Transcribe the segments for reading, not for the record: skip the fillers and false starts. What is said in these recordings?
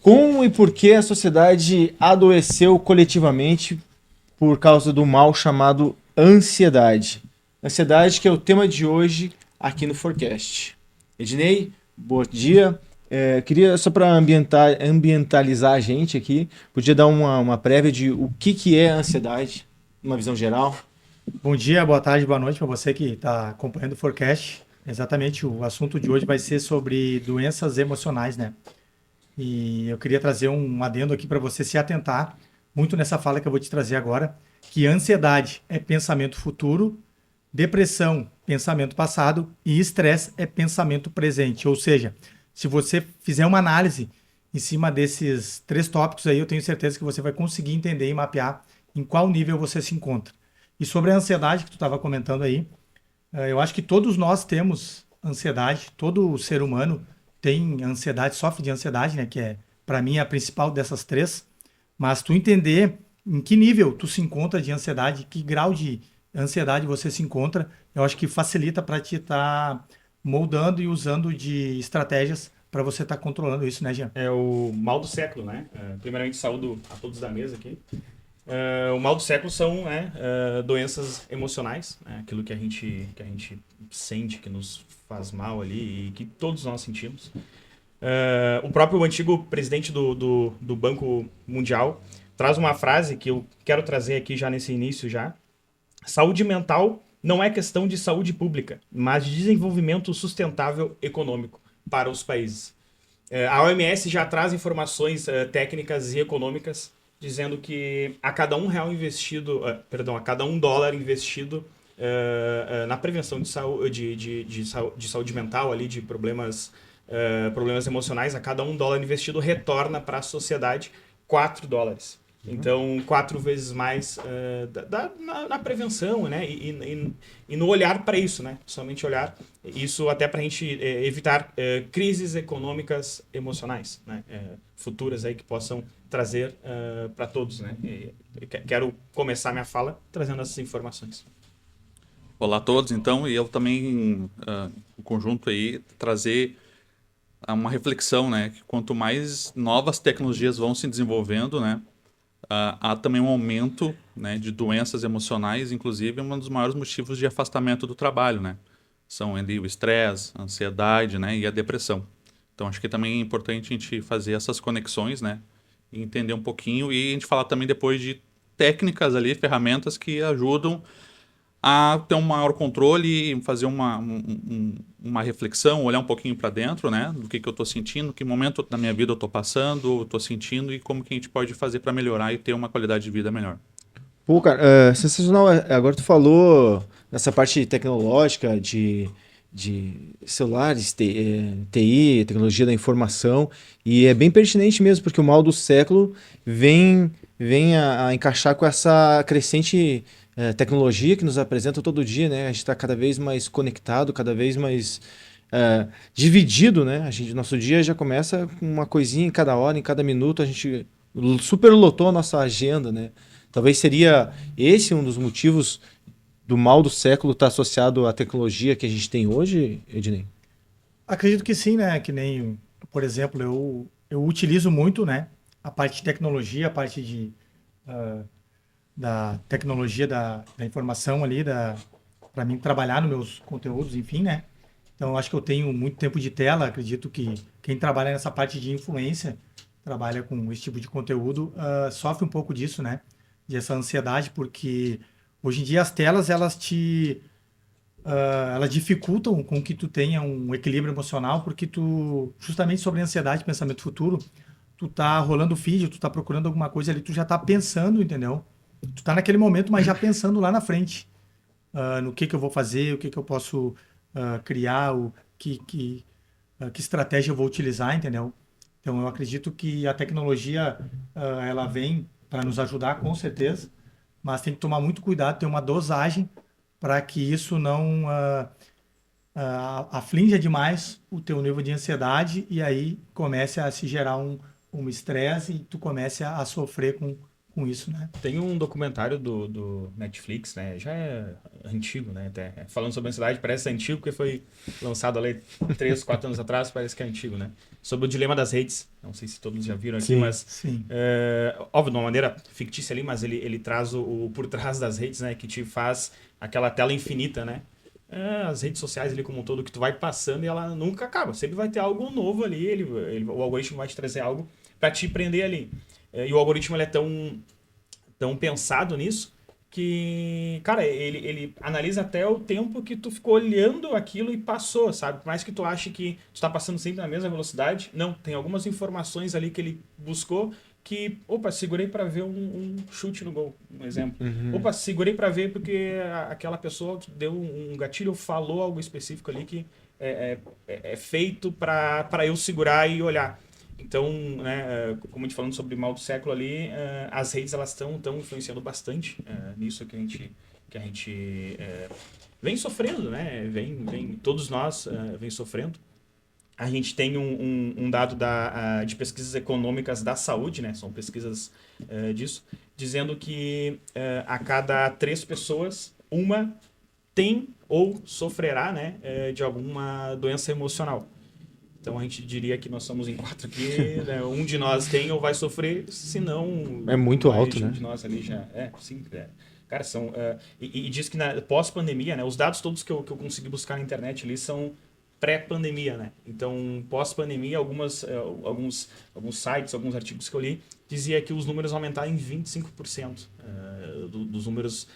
Como e por que a sociedade adoeceu coletivamente por causa do mal chamado ansiedade? Ansiedade que é o tema de hoje aqui no Forecast. Ednei, bom dia. Queria, só para ambientalizar a gente aqui, podia dar uma prévia de o que é a ansiedade, uma visão geral? Bom dia, boa tarde, boa noite para você que está acompanhando o Forecast. Exatamente, o assunto de hoje vai ser sobre doenças emocionais, né? E eu queria trazer um adendo aqui para você se atentar muito nessa fala que eu vou te trazer agora, que ansiedade é pensamento futuro, depressão, pensamento passado e estresse é pensamento presente. Ou seja, se você fizer uma análise em cima desses três tópicos aí, eu tenho certeza que você vai conseguir entender e mapear em qual nível você se encontra. E sobre a ansiedade que tu estava comentando aí, eu acho que todos nós temos ansiedade, todo ser humano tem ansiedade, sofre de ansiedade, né? Que é, para mim, a principal dessas três. Mas tu entender em que nível tu se encontra de ansiedade, que grau de ansiedade você se encontra, eu acho que facilita para te estar moldando e usando de estratégias para você estar controlando isso, né, Jean? É o mal do século, né? Primeiramente, saúdo a todos da mesa aqui. O mal do século são, né, doenças emocionais, né? Aquilo que a gente sente, que nos faz mal ali e que todos nós sentimos. O próprio antigo presidente do Banco Mundial traz uma frase que eu quero trazer aqui já nesse início já. Saúde mental não é questão de saúde pública, mas de desenvolvimento sustentável econômico para os países. A OMS já traz informações técnicas e econômicas dizendo que a cada R$ 1 investido, a cada $1 investido na prevenção de saúde mental, ali, de problemas emocionais, a cada $1 investido retorna para a sociedade $4. Então, 4 vezes mais na prevenção, né? E no olhar para isso, né? Somente olhar. Isso até para a gente evitar crises econômicas emocionais, né? Futuras aí que possam trazer para todos, né? Quero começar minha fala trazendo essas informações. Olá a todos, então, e eu também, o conjunto aí, trazer uma reflexão, né? Que quanto mais novas tecnologias vão se desenvolvendo, né? Há também um aumento, né, de doenças emocionais, inclusive um dos maiores motivos de afastamento do trabalho, né? São ali o estresse, a ansiedade, né, e a depressão. Então acho que também é importante a gente fazer essas conexões, né, e entender um pouquinho e a gente falar também depois de técnicas ali, ferramentas que ajudam a ter um maior controle e fazer uma reflexão, olhar um pouquinho para dentro, né, do que eu estou sentindo, que momento da minha vida eu estou passando, estou sentindo e como que a gente pode fazer para melhorar e ter uma qualidade de vida melhor. Pô, cara, sensacional. Agora tu falou nessa parte tecnológica de celulares, TI, tecnologia da informação, e é bem pertinente mesmo, porque o mal do século vem a encaixar com essa crescente tecnologia que nos apresenta todo dia, né? A gente está cada vez mais conectado, cada vez mais dividido, né? Nosso dia já começa com uma coisinha em cada hora, em cada minuto, a gente superlotou a nossa agenda, né? Talvez seria esse um dos motivos do mal do século estar associado à tecnologia que a gente tem hoje, Ednei? Acredito que sim, né? Que nem, por exemplo, eu utilizo muito, né? A parte de tecnologia, a parte ah, da tecnologia da informação ali, para mim trabalhar nos meus conteúdos, enfim, né? Então, eu acho que eu tenho muito tempo de tela. Acredito que quem trabalha nessa parte de influência, trabalha com esse tipo de conteúdo, sofre um pouco disso, né? Dessa ansiedade, porque hoje em dia as telas, elas dificultam com que tu tenha um equilíbrio emocional, porque tu, justamente sobre ansiedade, pensamento futuro, tu tá rolando o feed, tu tá procurando alguma coisa ali, tu já tá pensando, entendeu? Tu tá naquele momento, mas já pensando lá na frente, no que eu vou fazer, o que eu posso criar, que estratégia eu vou utilizar, entendeu? Então, eu acredito que a tecnologia, ela vem para nos ajudar, com certeza, mas tem que tomar muito cuidado, ter uma dosagem para que isso não aflinja demais o teu nível de ansiedade e aí comece a se gerar um estresse e tu comece a sofrer com isso, né? Tem um documentário do Netflix, né? Já é antigo, né? Até falando sobre ansiedade, parece antigo porque foi lançado ali 3, 4 anos atrás, parece que é antigo, né? Sobre o dilema das redes. Não sei se todos já viram aqui, Sim, mas sim. óbvio, de uma maneira fictícia ali, mas ele traz o por trás das redes, né? Que te faz aquela tela infinita, né? As redes sociais ali como um todo que tu vai passando e ela nunca acaba. Sempre vai ter algo novo ali, o algoritmo vai te trazer algo para te prender ali. E o algoritmo ele é tão pensado nisso que, cara, ele analisa até o tempo que tu ficou olhando aquilo e passou, sabe? Por mais que tu ache que tu tá passando sempre na mesma velocidade, não, tem algumas informações ali que ele buscou que, opa, segurei para ver um chute no gol, um exemplo. Opa, segurei para ver porque aquela pessoa deu um gatilho ou falou algo específico ali que é feito para eu segurar e olhar. Então, né, como a gente falando sobre o mal do século ali, as redes elas estão influenciando bastante nisso que a gente vem sofrendo, né? Todos nós vem sofrendo. A gente tem um dado de pesquisas econômicas da saúde, né? São pesquisas disso, dizendo que a cada 3 pessoas, uma tem ou sofrerá, né, de alguma doença emocional. Então a gente diria que nós somos em 4 aqui, né? Um de nós tem ou vai sofrer, se não... É muito mais alto, de um né? de nós ali já... Sim, cara, são... E diz que na pós-pandemia, né? Os dados todos que eu consegui buscar na internet ali são pré-pandemia, né? Então, pós-pandemia, alguns sites, alguns artigos que eu li, dizia que os números aumentaram em 25% dos números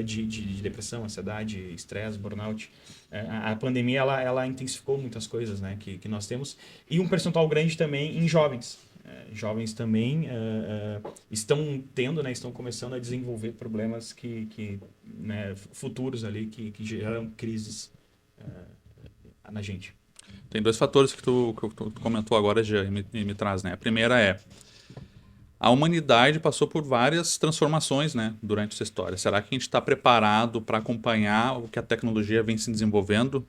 de depressão, ansiedade, estresse, burnout. A pandemia, ela intensificou muitas coisas, né, que nós temos. E um percentual grande também em jovens. Jovens também estão tendo, né, estão começando a desenvolver problemas né, futuros ali, que geram crises na gente. Tem 2 fatores que tu comentou agora, Jean, e me traz, né? A primeira é a humanidade passou por várias transformações, né, durante essa história. Será que a gente está preparado para acompanhar o que a tecnologia vem se desenvolvendo?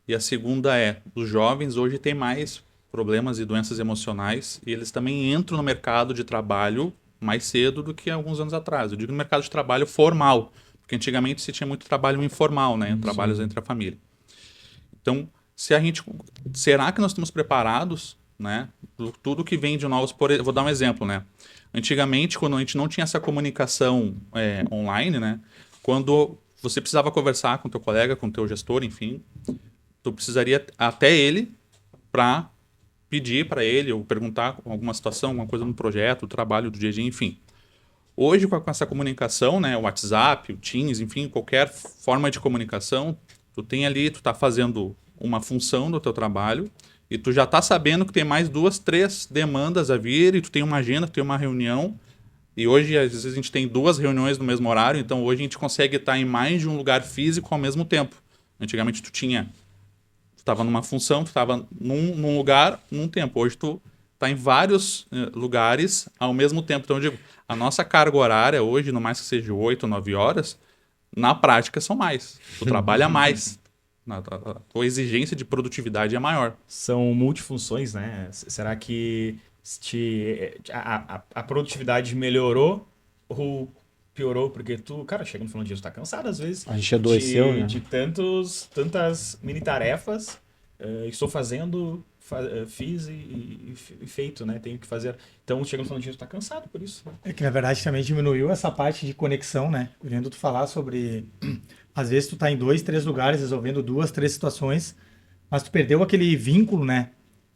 E a segunda é, os jovens hoje têm mais problemas e doenças emocionais e eles também entram no mercado de trabalho mais cedo do que alguns anos atrás. Eu digo no mercado de trabalho formal, porque antigamente se tinha muito trabalho informal, né, trabalhos entre a família. Então, será que nós estamos preparados, né, tudo que vem de novos? Vou dar um exemplo, né? Antigamente, quando a gente não tinha essa comunicação online, né, quando você precisava conversar com teu colega, com teu gestor, enfim, tu precisaria até ele para pedir para ele ou perguntar alguma situação, alguma coisa no projeto, o trabalho do dia a dia, enfim. Hoje, com essa comunicação, né, o WhatsApp, o Teams, enfim, qualquer forma de comunicação, tu tem ali, tu tá fazendo uma função do teu trabalho e tu já tá sabendo que tem mais 2, 3 demandas a vir e tu tem uma agenda, tu tem uma reunião e hoje às vezes a gente tem 2 reuniões no mesmo horário, então hoje a gente consegue estar em mais de um lugar físico ao mesmo tempo. Antigamente tu estava numa função, tu estava num lugar, num tempo. Hoje tu tá em vários lugares ao mesmo tempo. Então eu digo, a nossa carga horária hoje, no mais que seja 8 ou 9 horas, na prática são mais. Tu trabalha mais. A tua exigência de produtividade é maior. São multifunções, né? Será que a produtividade melhorou ou piorou? Porque tu, cara, chega no final do dia, tu tá cansado às vezes. A gente adoeceu, né? De tantas mini tarefas. Estou fazendo, fiz e feito, né? Tenho que fazer. Então, chega no final do dia, tu tá cansado por isso. Né? É que, na verdade, também diminuiu essa parte de conexão, né? Vendo tu falar sobre... Às vezes tu tá em 2, 3 lugares resolvendo 2, 3 situações, mas tu perdeu aquele vínculo, né?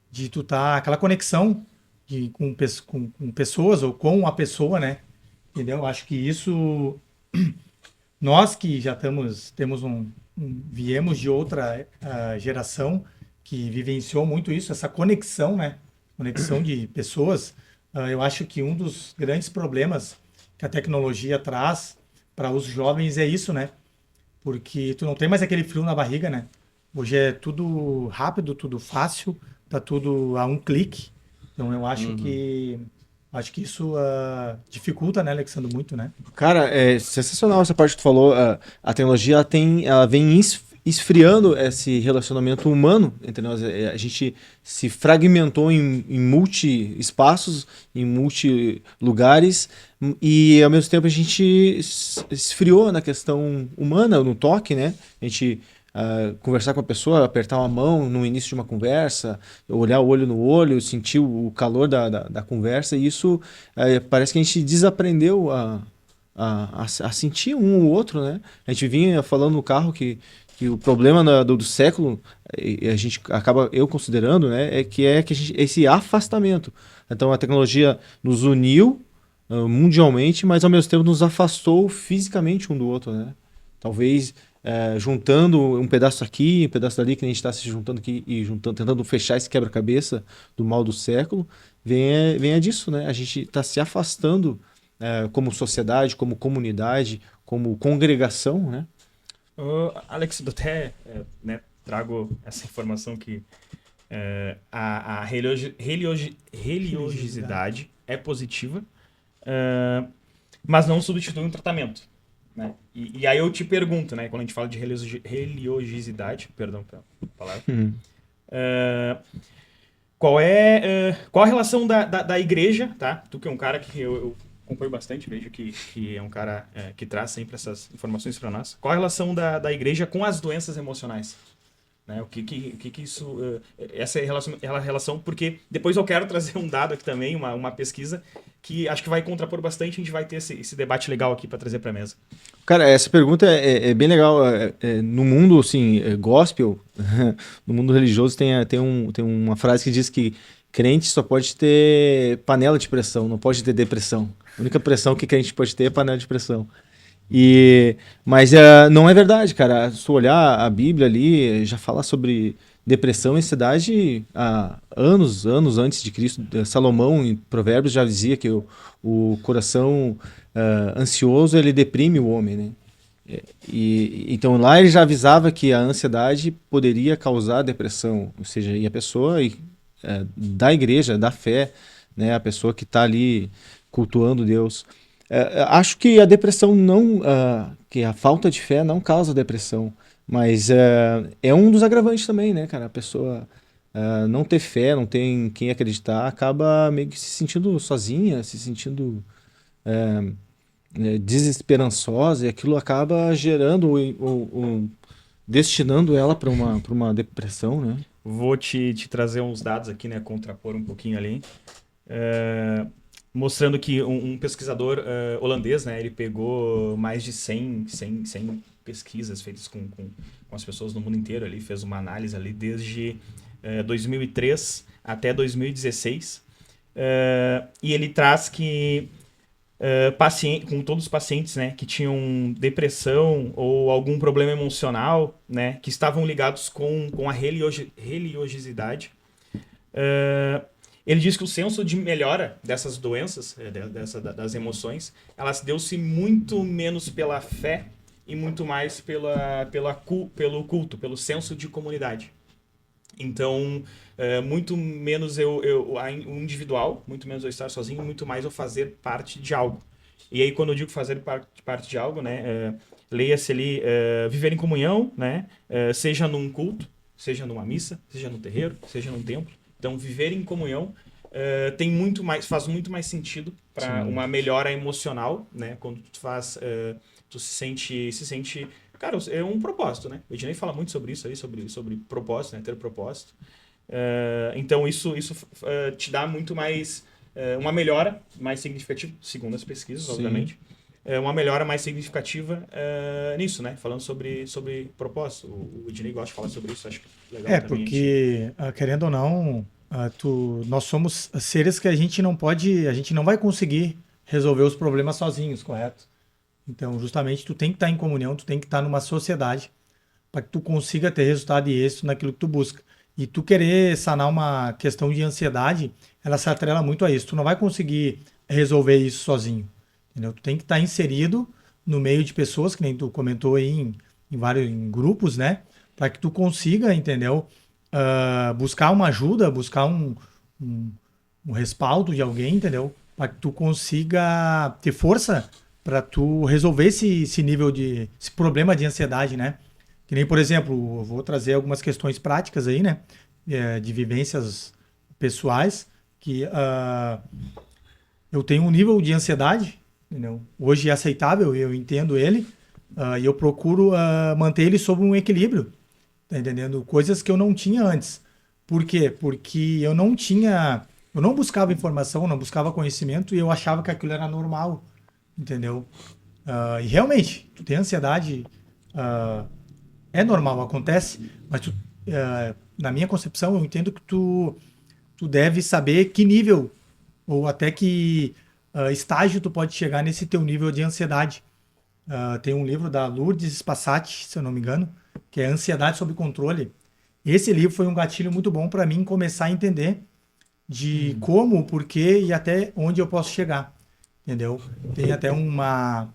De tu tá... Aquela conexão com pessoas ou com a pessoa, né? Entendeu? Acho que isso... Nós que já viemos de outra geração que vivenciou muito isso, essa conexão, né? Conexão de pessoas. Eu acho que um dos grandes problemas que a tecnologia traz para os jovens é isso, né? Porque tu não tem mais aquele frio na barriga, né? Hoje é tudo rápido, tudo fácil, tá tudo a um clique. Então eu acho que isso dificulta, né, Alexandre, muito, né? Cara, é sensacional essa parte que tu falou. A tecnologia ela vem esfriando esse relacionamento humano entre nós. A gente se fragmentou em multi-espaços, em multi-lugares, e ao mesmo tempo a gente esfriou na questão humana, no toque, né? A gente conversar com a pessoa, apertar uma mão no início de uma conversa, olhar o olho no olho, sentir o calor da conversa, e isso parece que a gente desaprendeu a sentir um ou outro, né? A gente vinha falando no carro que o problema do século, e a gente acaba, eu considerando, né, que esse afastamento. Então a tecnologia nos uniu mundialmente, mas ao mesmo tempo nos afastou fisicamente um do outro, né? Talvez juntando um pedaço aqui, um pedaço dali, que a gente está se juntando aqui e tentando fechar esse quebra-cabeça do mal do século, venha disso, né? A gente está se afastando como sociedade, como comunidade, como congregação, né? Alex, eu até né, trago essa informação que a religiosidade é positiva, mas não substitui um tratamento. Né? E aí eu te pergunto, né, quando a gente fala de religiosidade, perdão pela palavra, qual a relação da igreja, tá? Tu que é um cara que eu acompanho bastante, vejo que é um cara que traz sempre essas informações para nós. Qual a relação da igreja com as doenças emocionais? Né? O que isso... essa é a relação, porque depois eu quero trazer um dado aqui também, uma pesquisa, que acho que vai contrapor bastante, a gente vai ter esse debate legal aqui para trazer para a mesa. Cara, essa pergunta é bem legal. No mundo, assim, gospel, no mundo religioso tem uma frase que diz que crente só pode ter panela de pressão, não pode ter depressão. A única pressão que crente pode ter é panela de pressão. Mas não é verdade, cara. Se tu olhar a Bíblia ali, já fala sobre depressão e ansiedade há anos antes de Cristo. Salomão, em Provérbios, já dizia que o coração ansioso, ele deprime o homem, né? Então lá ele já avisava que a ansiedade poderia causar depressão, ou seja, e a pessoa da igreja, da fé, né, a pessoa que está ali cultuando Deus. Acho que a depressão não, que a falta de fé não causa depressão, mas é um dos agravantes também, né, cara? A pessoa não ter fé, não tem quem acreditar, acaba meio que se sentindo sozinha, se sentindo desesperançosa, e aquilo acaba gerando destinando ela para uma depressão, né? Vou te trazer uns dados aqui, né, contrapor um pouquinho ali, mostrando que um pesquisador holandês, né, ele pegou mais de 100 pesquisas feitas com as pessoas no mundo inteiro, ali, fez uma análise ali desde 2003 até 2016, e ele traz que com todos os pacientes, né, que tinham depressão ou algum problema emocional, né, que estavam ligados com a religiosidade, ele diz que o senso de melhora dessas doenças, das emoções, elas deu-se muito menos pela fé e muito mais pelo culto, pelo senso de comunidade. Então, muito menos o individual, muito menos eu estar sozinho, muito mais eu fazer parte de algo. E aí, quando eu digo fazer parte de algo, né, leia-se ali viver em comunhão, né, seja num culto, seja numa missa, seja no terreiro, seja num templo. Então, viver em comunhão faz muito mais sentido para uma melhora emocional, né, quando tu se sente cara, é um propósito, né? O Ednei fala muito sobre isso aí, sobre propósito, né? Ter propósito. Então, isso te dá muito mais... uma melhora mais significativa, segundo as pesquisas, obviamente. Uma melhora mais significativa nisso, né? Falando sobre propósito. O Ednei gosta de falar sobre isso, acho legal também. Porque, querendo ou não, nós somos seres que a gente não vai conseguir resolver os problemas sozinhos, correto? Então, justamente, tu tem que estar em comunhão, tu tem que estar numa sociedade para que tu consiga ter resultado e êxito naquilo que tu busca. E tu querer sanar uma questão de ansiedade, ela se atrela muito a isso. Tu não vai conseguir resolver isso sozinho, entendeu? Tu tem que estar inserido no meio de pessoas, que nem tu comentou aí em vários grupos, né? Para que tu consiga, entendeu? Buscar uma ajuda, buscar um respaldo de alguém, entendeu? Para que tu consiga ter força para tu resolver esse nível esse problema de ansiedade, né? Que nem, por exemplo, eu vou trazer algumas questões práticas aí, né? De vivências pessoais, que eu tenho um nível de ansiedade, entendeu? Hoje é aceitável, eu entendo ele, e eu procuro manter ele sob um equilíbrio, tá entendendo? Coisas que eu não tinha antes. Por quê? Porque eu não buscava informação, não buscava conhecimento e eu achava que aquilo era normal, entendeu? E realmente, tu tem ansiedade, ah, é normal, acontece, mas na minha concepção, eu entendo que tu deve saber que nível ou até que estágio tu pode chegar nesse teu nível de ansiedade. Tem um livro da Lourdes Spassati, se eu não me engano, que é Ansiedade sob Controle. Esse livro foi um gatilho muito bom para mim começar a entender de como, porquê e até onde eu posso chegar, entendeu? Tem até uma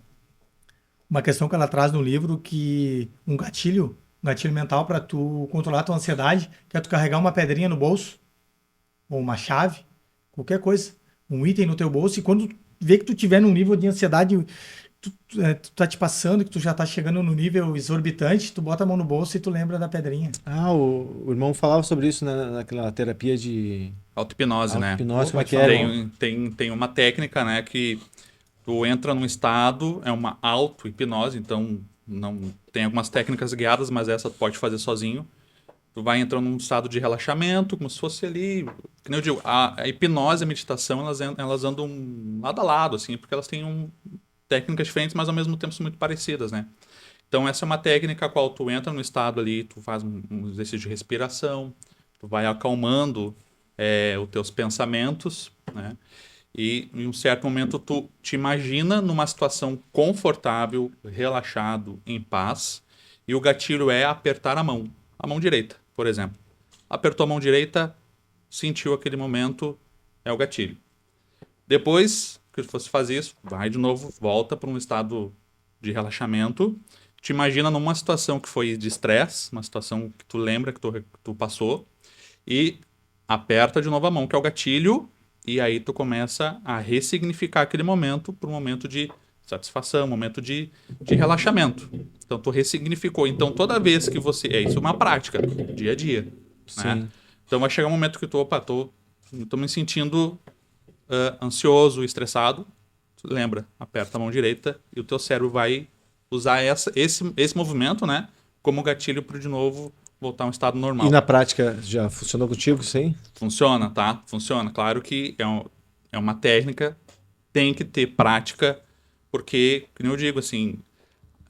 questão que ela traz no livro que um gatilho mental para tu controlar a tua ansiedade, que é tu carregar uma pedrinha no bolso ou uma chave, qualquer coisa, um item no teu bolso, e quando tu vê que tu tiver num nível de ansiedade, tu tá te passando, que tu já tá chegando no nível exorbitante, tu bota a mão no bolso e tu lembra da pedrinha. O irmão falava sobre isso, né, naquela terapia de Auto-hipnose, né? auto-hipnose, como é Pode que falar. é? Tem uma técnica, né, que tu entra num estado, é uma auto-hipnose, então não tem algumas técnicas guiadas, mas essa tu pode fazer sozinho. Tu vai entrando num estado de relaxamento, como se fosse ali, que nem eu digo, a hipnose e a meditação, elas andam lado a lado, assim, porque elas têm técnicas diferentes, mas ao mesmo tempo são muito parecidas, né? Então essa é uma técnica a qual tu entra no estado ali, tu faz um exercício de respiração, tu vai acalmando os teus pensamentos, né? E em um certo momento tu te imagina numa situação confortável, relaxado, em paz, e o gatilho é apertar a mão direita, por exemplo. Apertou a mão direita, sentiu aquele momento, é o gatilho. Depois que você faz isso, vai de novo, volta para um estado de relaxamento, te imagina numa situação que foi de estresse, uma situação que tu lembra que tu passou, e aperta de novo a mão, que é o gatilho, e aí tu começa a ressignificar aquele momento para um momento de satisfação, um momento de relaxamento. Então tu ressignificou. Então toda vez que você... isso é uma prática, dia a dia. Né? Sim. Então vai chegar um momento que tu, tô me sentindo ansioso, estressado. Tu lembra, aperta a mão direita e o teu cérebro vai usar esse movimento, né, como gatilho para de novo voltar a um estado normal. E na prática já funcionou contigo isso aí? Funciona, tá? Funciona. Claro que é uma técnica, tem que ter prática, porque, como eu digo, assim,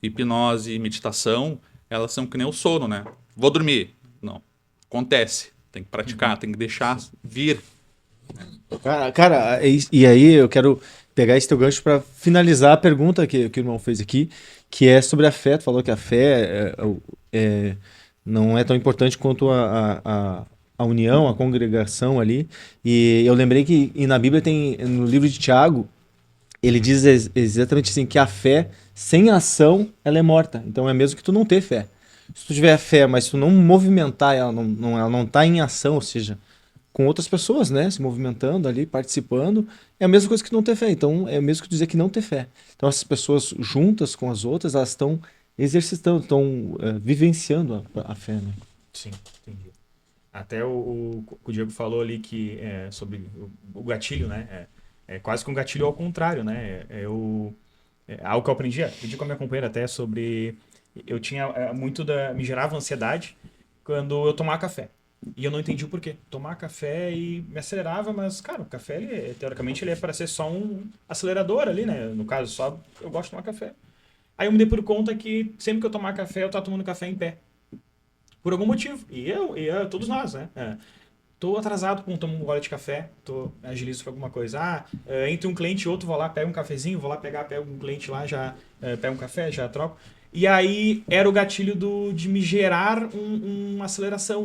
hipnose e meditação, elas são que nem o sono, né? Vou dormir. Não. Acontece. Tem que praticar, tem que deixar vir. Cara, e aí eu quero pegar esse teu gancho para finalizar a pergunta que o irmão fez aqui, que é sobre a fé. Tu falou que a fé não é tão importante quanto a união, a congregação ali. E eu lembrei que na Bíblia tem, no livro de Tiago, ele diz exatamente assim, que a fé sem ação, ela é morta. Então é mesmo que tu não ter fé. Se tu tiver fé, mas tu não movimentar, ela não tá em ação, ou seja, com outras pessoas, né, se movimentando ali, participando, é a mesma coisa que não ter fé. Então é o mesmo que dizer que não ter fé. Então essas pessoas juntas com as outras, elas estão exercitando, estão vivenciando a fé, né? Sim, entendi. Até o Diego falou ali que sobre o gatilho, né? É quase que um gatilho ao contrário, né? Algo que eu aprendi com a minha companheira até sobre... Eu tinha me gerava ansiedade quando eu tomava café. E eu não entendi o porquê. Tomar café e me acelerava, mas, cara, o café, teoricamente, ele é para ser só um acelerador ali, né? No caso, só eu gosto de tomar café. Aí eu me dei por conta que sempre que eu tomar café, eu tava tomando café em pé. Por algum motivo. E todos nós, né? Tô atrasado quando tomo um gole de café, agilizo para alguma coisa. Entre um cliente e outro, vou lá, pego um cafezinho, pego um cliente lá, já pego um café, já troco. E aí era o gatilho de me gerar uma aceleração,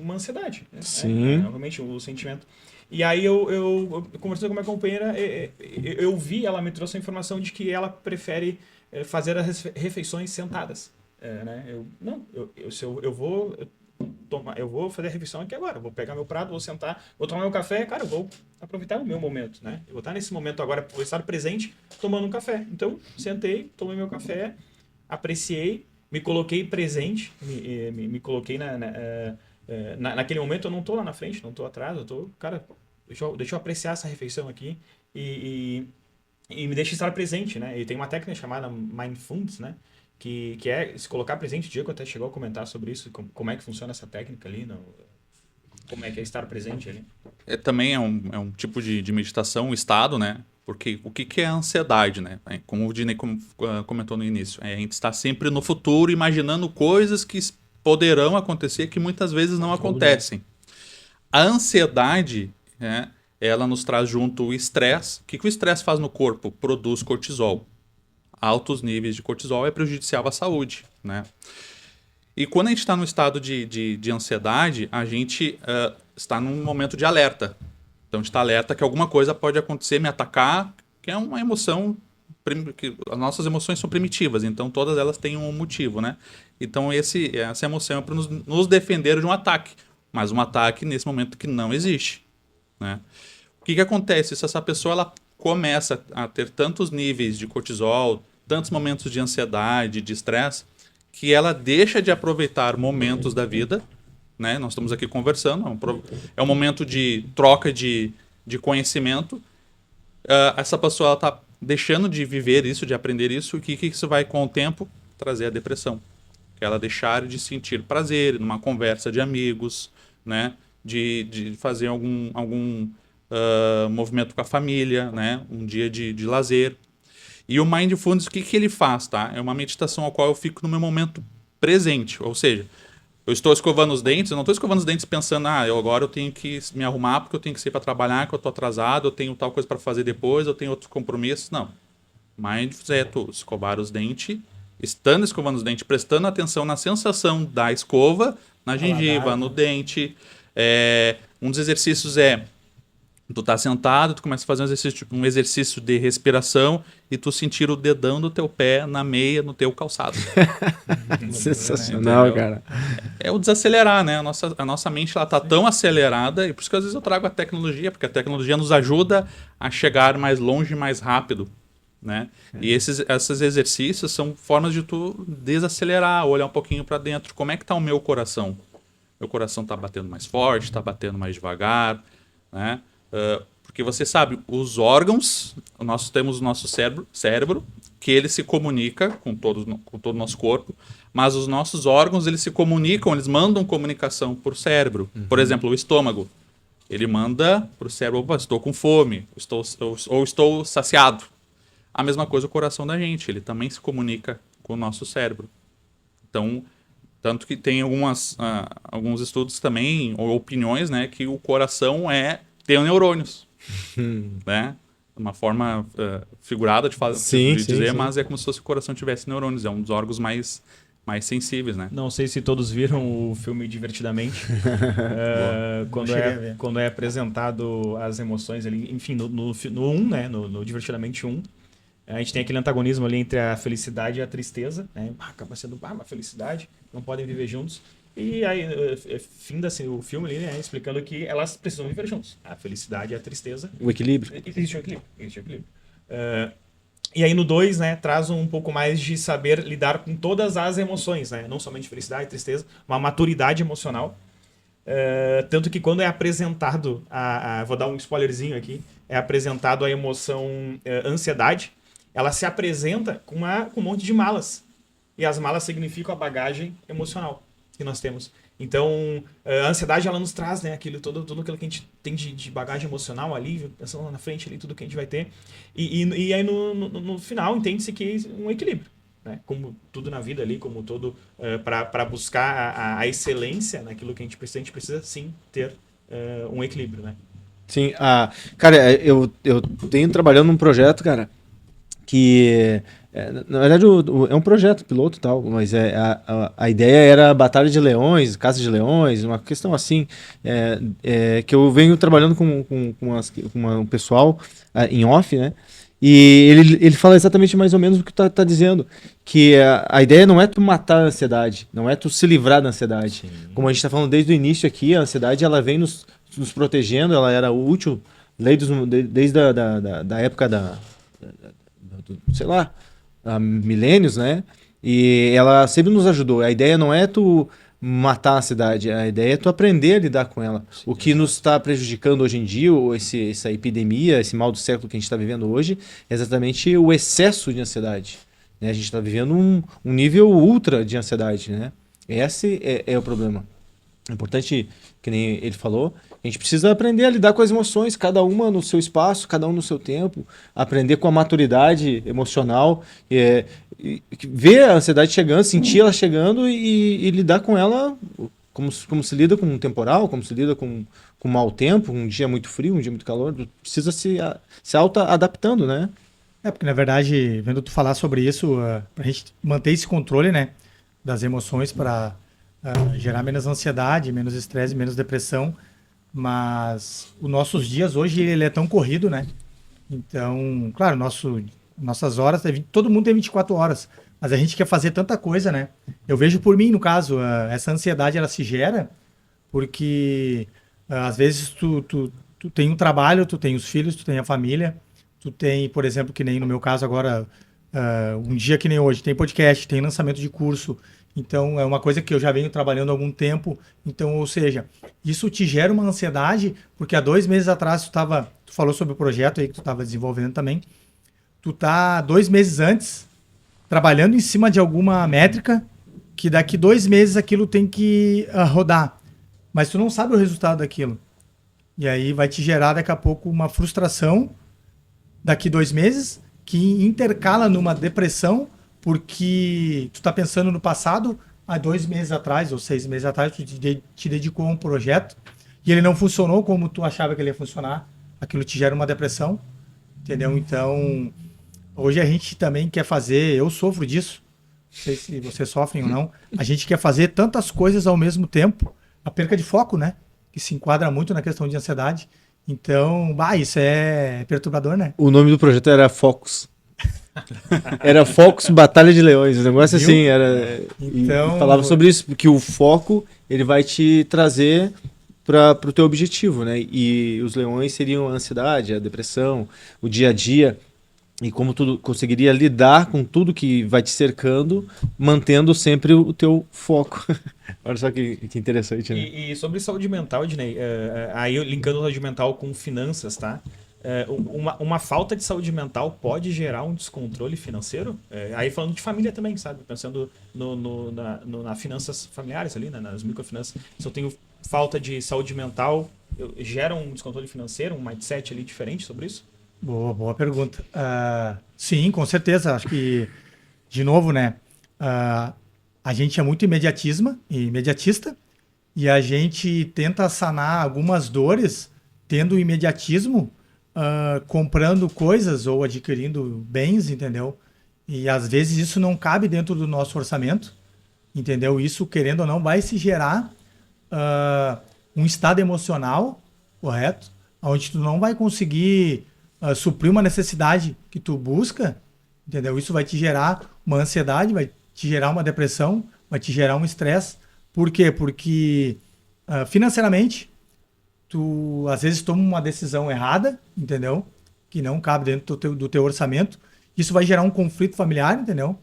uma ansiedade. Né? Sim. Realmente o sentimento. E aí eu conversei com a minha companheira, eu vi, ela me trouxe a informação de que ela prefere fazer as refeições sentadas. Né? Eu vou fazer a refeição aqui agora, vou pegar meu prato, vou sentar, vou tomar meu café, cara, eu vou aproveitar o meu momento, né? Eu vou estar nesse momento agora, vou estar presente tomando um café. Então, sentei, tomei meu café, apreciei me coloquei presente, me coloquei naquele momento. Eu não tô lá na frente, não tô atrás, eu tô, cara, deixa eu apreciar essa refeição aqui e me deixa estar presente, né? E tem uma técnica chamada Mindfulness, né? Que é se colocar presente. O Diego até chegou a comentar sobre isso, como é que funciona essa técnica ali, como é que é estar presente ali. Também é um tipo de meditação, um estado, né? Porque o que é a ansiedade, né? Como o Dinei comentou no início, a gente está sempre no futuro imaginando coisas que poderão acontecer que muitas vezes não acontecem. A ansiedade, né, ela nos traz junto o estresse. O que o estresse faz no corpo? Produz cortisol. Altos níveis de cortisol é prejudicial à saúde, né? E quando a gente está no estado de ansiedade, a gente está num momento de alerta. Então, a gente está alerta que alguma coisa pode acontecer, me atacar, que é uma emoção... que as nossas emoções são primitivas, então todas elas têm um motivo, né? Então, essa emoção é para nos defender de um ataque. Mas um ataque, nesse momento, que não existe, né? O que acontece? Se essa pessoa ela começa a ter tantos níveis de cortisol, tantos momentos de ansiedade, de estresse, que ela deixa de aproveitar momentos da vida, né? Nós estamos aqui conversando, é um momento de troca de conhecimento. Essa pessoa está deixando de viver isso, de aprender isso, e o que isso vai, com o tempo, trazer a depressão. Que ela deixar de sentir prazer numa conversa de amigos, né? De fazer algum movimento com a família, né? Um dia de lazer. E o Mindfulness, o que ele faz, tá? É uma meditação ao qual eu fico no meu momento presente. Ou seja, eu estou escovando os dentes, eu não estou escovando os dentes pensando, agora eu tenho que me arrumar porque eu tenho que sair para trabalhar, que eu estou atrasado, eu tenho tal coisa para fazer depois, eu tenho outros compromissos. Não. Mindfulness é tu escovar os dentes, estando escovando os dentes, prestando atenção na sensação da escova, na gengiva, no dente. Um dos exercícios tu tá sentado, tu começa a fazer um exercício de respiração e tu sentir o dedão do teu pé na meia, no teu calçado. Sensacional, entendeu? cara. É o desacelerar, né? A nossa mente ela tá tão acelerada, e por isso que às vezes eu trago a tecnologia, porque a tecnologia nos ajuda a chegar mais longe, mais rápido, né? E esses exercícios são formas de tu desacelerar, olhar um pouquinho para dentro. Como é que tá o meu coração? Meu coração tá batendo mais forte, tá batendo mais devagar, né? Porque você sabe, os órgãos, nós temos o nosso cérebro, que ele se comunica com todo o nosso corpo, mas os nossos órgãos, eles se comunicam, eles mandam comunicação para o cérebro. Por exemplo, o estômago, ele manda para o cérebro, estou com fome, estou saciado. A mesma coisa o coração da gente, ele também se comunica com o nosso cérebro. Então, tanto que tem alguns estudos também, ou opiniões, né, que o coração tem neurônios, né? Uma forma figurada de dizer, mas é como se fosse o coração tivesse neurônios, é um dos órgãos mais sensíveis, né? Não sei se todos viram o filme Divertidamente, quando é apresentado as emoções ali, enfim, no 1, né, no Divertidamente 1, a gente tem aquele antagonismo ali entre a felicidade e a tristeza, né? Acaba sendo uma felicidade, não podem viver juntos. E aí, finda o filme ali, né, explicando que elas precisam viver juntos. A felicidade e a tristeza. O equilíbrio. Existe um equilíbrio. E aí no 2, né, traz um pouco mais de saber lidar com todas as emoções, né? Não somente felicidade, tristeza, uma maturidade emocional. Tanto que quando é apresentado, vou dar um spoilerzinho aqui, é apresentado a emoção ansiedade, ela se apresenta com um monte de malas. E as malas significam a bagagem emocional que nós temos. Então, a ansiedade, ela nos traz, né, tudo aquilo que a gente tem de bagagem emocional ali, pensando lá na frente, ali, tudo que a gente vai ter. E aí, no final, entende-se que um equilíbrio, né? Como tudo na vida ali, como todo, para buscar a excelência naquilo que a gente precisa sim ter um equilíbrio, né? Sim, cara, eu tenho trabalhando num projeto, cara, que na verdade é um projeto piloto e tal, mas a ideia era Batalha de Leões, Caça de Leões, uma questão assim, que eu venho trabalhando com um pessoal em off, né? E ele fala exatamente mais ou menos o que tá dizendo, que a ideia não é tu matar a ansiedade, não é tu se livrar da ansiedade. Sim. Como a gente tá falando desde o início aqui, a ansiedade ela vem nos protegendo, ela era útil desde da época sei lá, há milênios, né? E ela sempre nos ajudou. A ideia não é tu matar a ansiedade, a ideia é tu aprender a lidar com ela. O que nos está prejudicando hoje em dia, essa epidemia, esse mal do século que a gente está vivendo hoje, é exatamente o excesso de ansiedade. Né? A gente está vivendo um nível ultra de ansiedade, né? Esse é o problema. É importante, que nem ele falou, a gente precisa aprender a lidar com as emoções, cada uma no seu espaço, cada um no seu tempo, aprender com a maturidade emocional, ver a ansiedade chegando, sentir ela chegando e lidar com ela como se lida com um temporal, como se lida com mau tempo, um dia muito frio, um dia muito calor, precisa se auto-adaptando, né? Porque na verdade, vendo tu falar sobre isso, pra gente manter esse controle, né, das emoções para gerar menos ansiedade, menos estresse, menos depressão, mas os nossos dias hoje ele é tão corrido, né? Então, claro, nossas horas, todo mundo tem 24 horas, mas a gente quer fazer tanta coisa, né? Eu vejo por mim, no caso, essa ansiedade ela se gera porque às vezes tu tem um trabalho, tu tem os filhos, tu tem a família, tu tem, por exemplo, que nem no meu caso agora, um dia que nem hoje, tem podcast, tem lançamento de curso, então é uma coisa que eu já venho trabalhando há algum tempo, então, ou seja, isso te gera uma ansiedade, porque há 2 meses atrás tu falou sobre o projeto aí que tu estava desenvolvendo também, tu tá 2 meses antes trabalhando em cima de alguma métrica que daqui 2 meses aquilo tem que rodar, mas tu não sabe o resultado daquilo. E aí vai te gerar daqui a pouco uma frustração daqui 2 meses que intercala numa depressão porque tu tá pensando no passado, há 2 meses atrás ou 6 meses atrás tu te dedicou a um projeto e ele não funcionou como tu achava que ele ia funcionar. Aquilo te gera uma depressão, entendeu? Então, hoje a gente também quer fazer, eu sofro disso, não sei se vocês sofrem ou não, a gente quer fazer tantas coisas ao mesmo tempo, a perca de foco, né? Que se enquadra muito na questão de ansiedade. Então, isso é perturbador, né? O nome do projeto era Focus. Era Focus Batalha de Leões, um negócio Viu? assim, era. Então, e falava sobre isso, porque o foco ele vai te trazer para o teu objetivo, né? E os leões seriam a ansiedade, a depressão, o dia a dia, e como tu conseguiria lidar com tudo que vai te cercando, mantendo sempre o teu foco. Olha só que interessante, né? E sobre saúde mental, Ednei, aí eu linkando saúde mental com finanças, tá? Uma falta de saúde mental pode gerar um descontrole financeiro? Aí falando de família também, sabe? Pensando na finanças familiares ali, né? Nas microfinanças. Se eu tenho falta de saúde mental, gera um descontrole financeiro, um mindset ali diferente sobre isso? boa pergunta. Sim, com certeza. Acho que, de novo, né? A gente é muito imediatista e a gente tenta sanar algumas dores tendo imediatismo, comprando coisas ou adquirindo bens, entendeu? E às vezes isso não cabe dentro do nosso orçamento, entendeu? Isso, querendo ou não, vai se gerar um estado emocional, correto? Onde tu não vai conseguir suprir uma necessidade que tu busca, entendeu? Isso vai te gerar uma ansiedade, vai te gerar uma depressão, vai te gerar um estresse. Por quê? Porque financeiramente tu às vezes toma uma decisão errada, entendeu? Que não cabe dentro do teu orçamento. Isso vai gerar um conflito familiar, entendeu?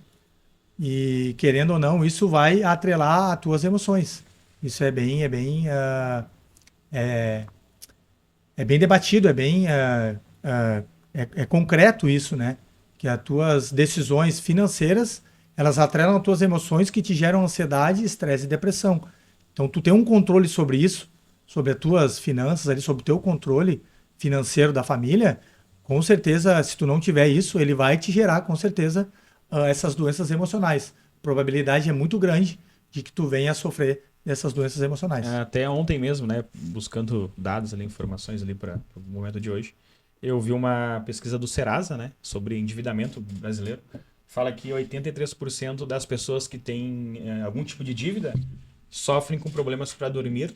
E querendo ou não, isso vai atrelar as tuas emoções. Isso é bem debatido, é concreto isso, né? Que as tuas decisões financeiras, elas atrelam as tuas emoções que te geram ansiedade, estresse e depressão. Então, tu tem um controle sobre isso, sobre as tuas finanças, ali, sobre o teu controle financeiro da família, com certeza, se tu não tiver isso, ele vai te gerar, com certeza, essas doenças emocionais. A probabilidade é muito grande de que tu venha a sofrer dessas doenças emocionais. Até ontem mesmo, né, buscando dados ali, informações ali para o momento de hoje, eu vi uma pesquisa do Serasa, né, sobre endividamento brasileiro. Fala que 83% das pessoas que têm algum tipo de dívida sofrem com problemas para dormir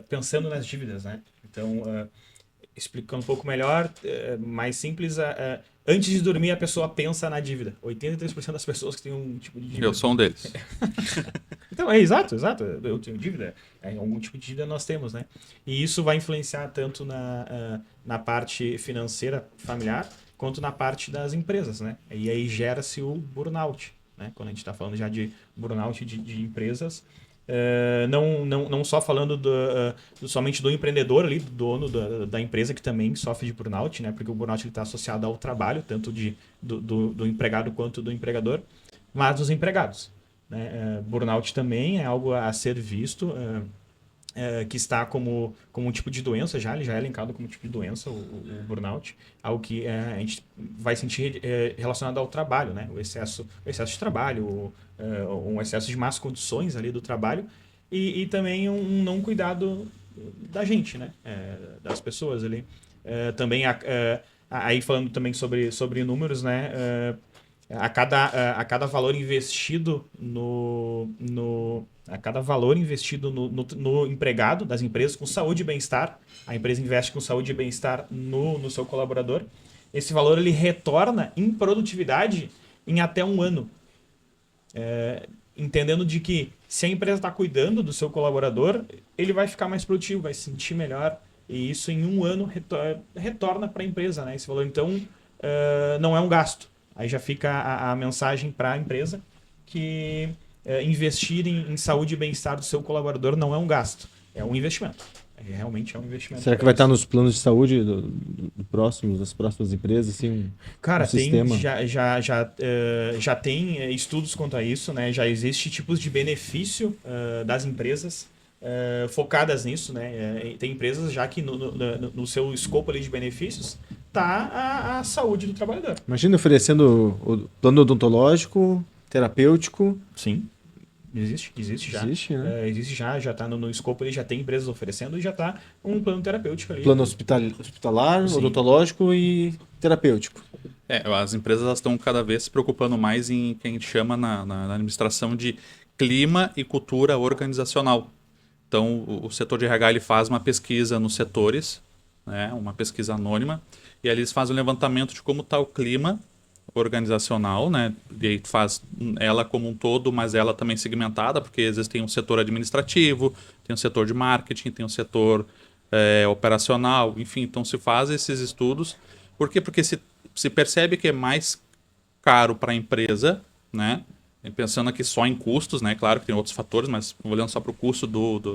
pensando nas dívidas, né? Então, explicando um pouco melhor, mais simples, antes de dormir a pessoa pensa na dívida. 83% das pessoas que têm um tipo de dívida. Eu sou um deles. Então, exato. Eu tenho dívida. Algum tipo de dívida nós temos, né? E isso vai influenciar tanto na parte financeira familiar, quanto na parte das empresas, né? E aí gera-se o burnout. né? Quando a gente está falando já de burnout de empresas. Não só falando somente do empreendedor ali, do dono da empresa, que também sofre de burnout, né? Porque o burnout está associado ao trabalho, tanto do empregado quanto do empregador, mas dos empregados, né? Burnout também é algo a ser visto, que está como um tipo de doença já, ele já é elencado como tipo de doença, o burnout, algo que a gente vai sentir relacionado ao trabalho, né? O excesso de trabalho, um excesso de más condições ali do trabalho e também um não cuidado da gente, né? Das pessoas ali. Também, aí falando também sobre números, né? A cada valor investido a cada valor investido no empregado das empresas com saúde e bem-estar, a empresa investe com saúde e bem-estar no seu colaborador, esse valor ele retorna em produtividade em até um ano. Entendendo de que se a empresa está cuidando do seu colaborador, ele vai ficar mais produtivo, vai se sentir melhor, e isso em um ano retorna para a empresa, né? Esse valor, então, não é um gasto. Aí já fica a mensagem para a empresa que investir em saúde e bem-estar do seu colaborador não é um gasto, é um investimento. Realmente é um investimento. Será que vai estar nos planos de saúde das próximas empresas, assim, cara, sistema? Já tem estudos quanto a isso, né? Já existe tipos de benefício das empresas focadas nisso, né? Tem empresas já que no seu escopo ali de benefícios tá a saúde do trabalhador. Imagina oferecendo o plano odontológico, terapêutico. Sim. Existe já. Existe, né? Existe já está no escopo, ele já tem empresas oferecendo e já está um plano terapêutico ali. Plano hospitalar, Sim. odontológico e terapêutico. As empresas estão cada vez se preocupando mais em que a gente chama na administração de clima e cultura organizacional. Então, o setor de RH ele faz uma pesquisa nos setores, né, uma pesquisa anônima, e aí eles fazem um levantamento de como está o clima organizacional, né? E aí faz ela como um todo, mas ela também segmentada, porque às vezes tem um setor administrativo, tem um setor de marketing, tem um setor operacional, enfim, então se faz esses estudos. Por quê? Porque se percebe que é mais caro para a empresa, né? Pensando aqui só em custos, né? Claro que tem outros fatores, mas olhando só para o custo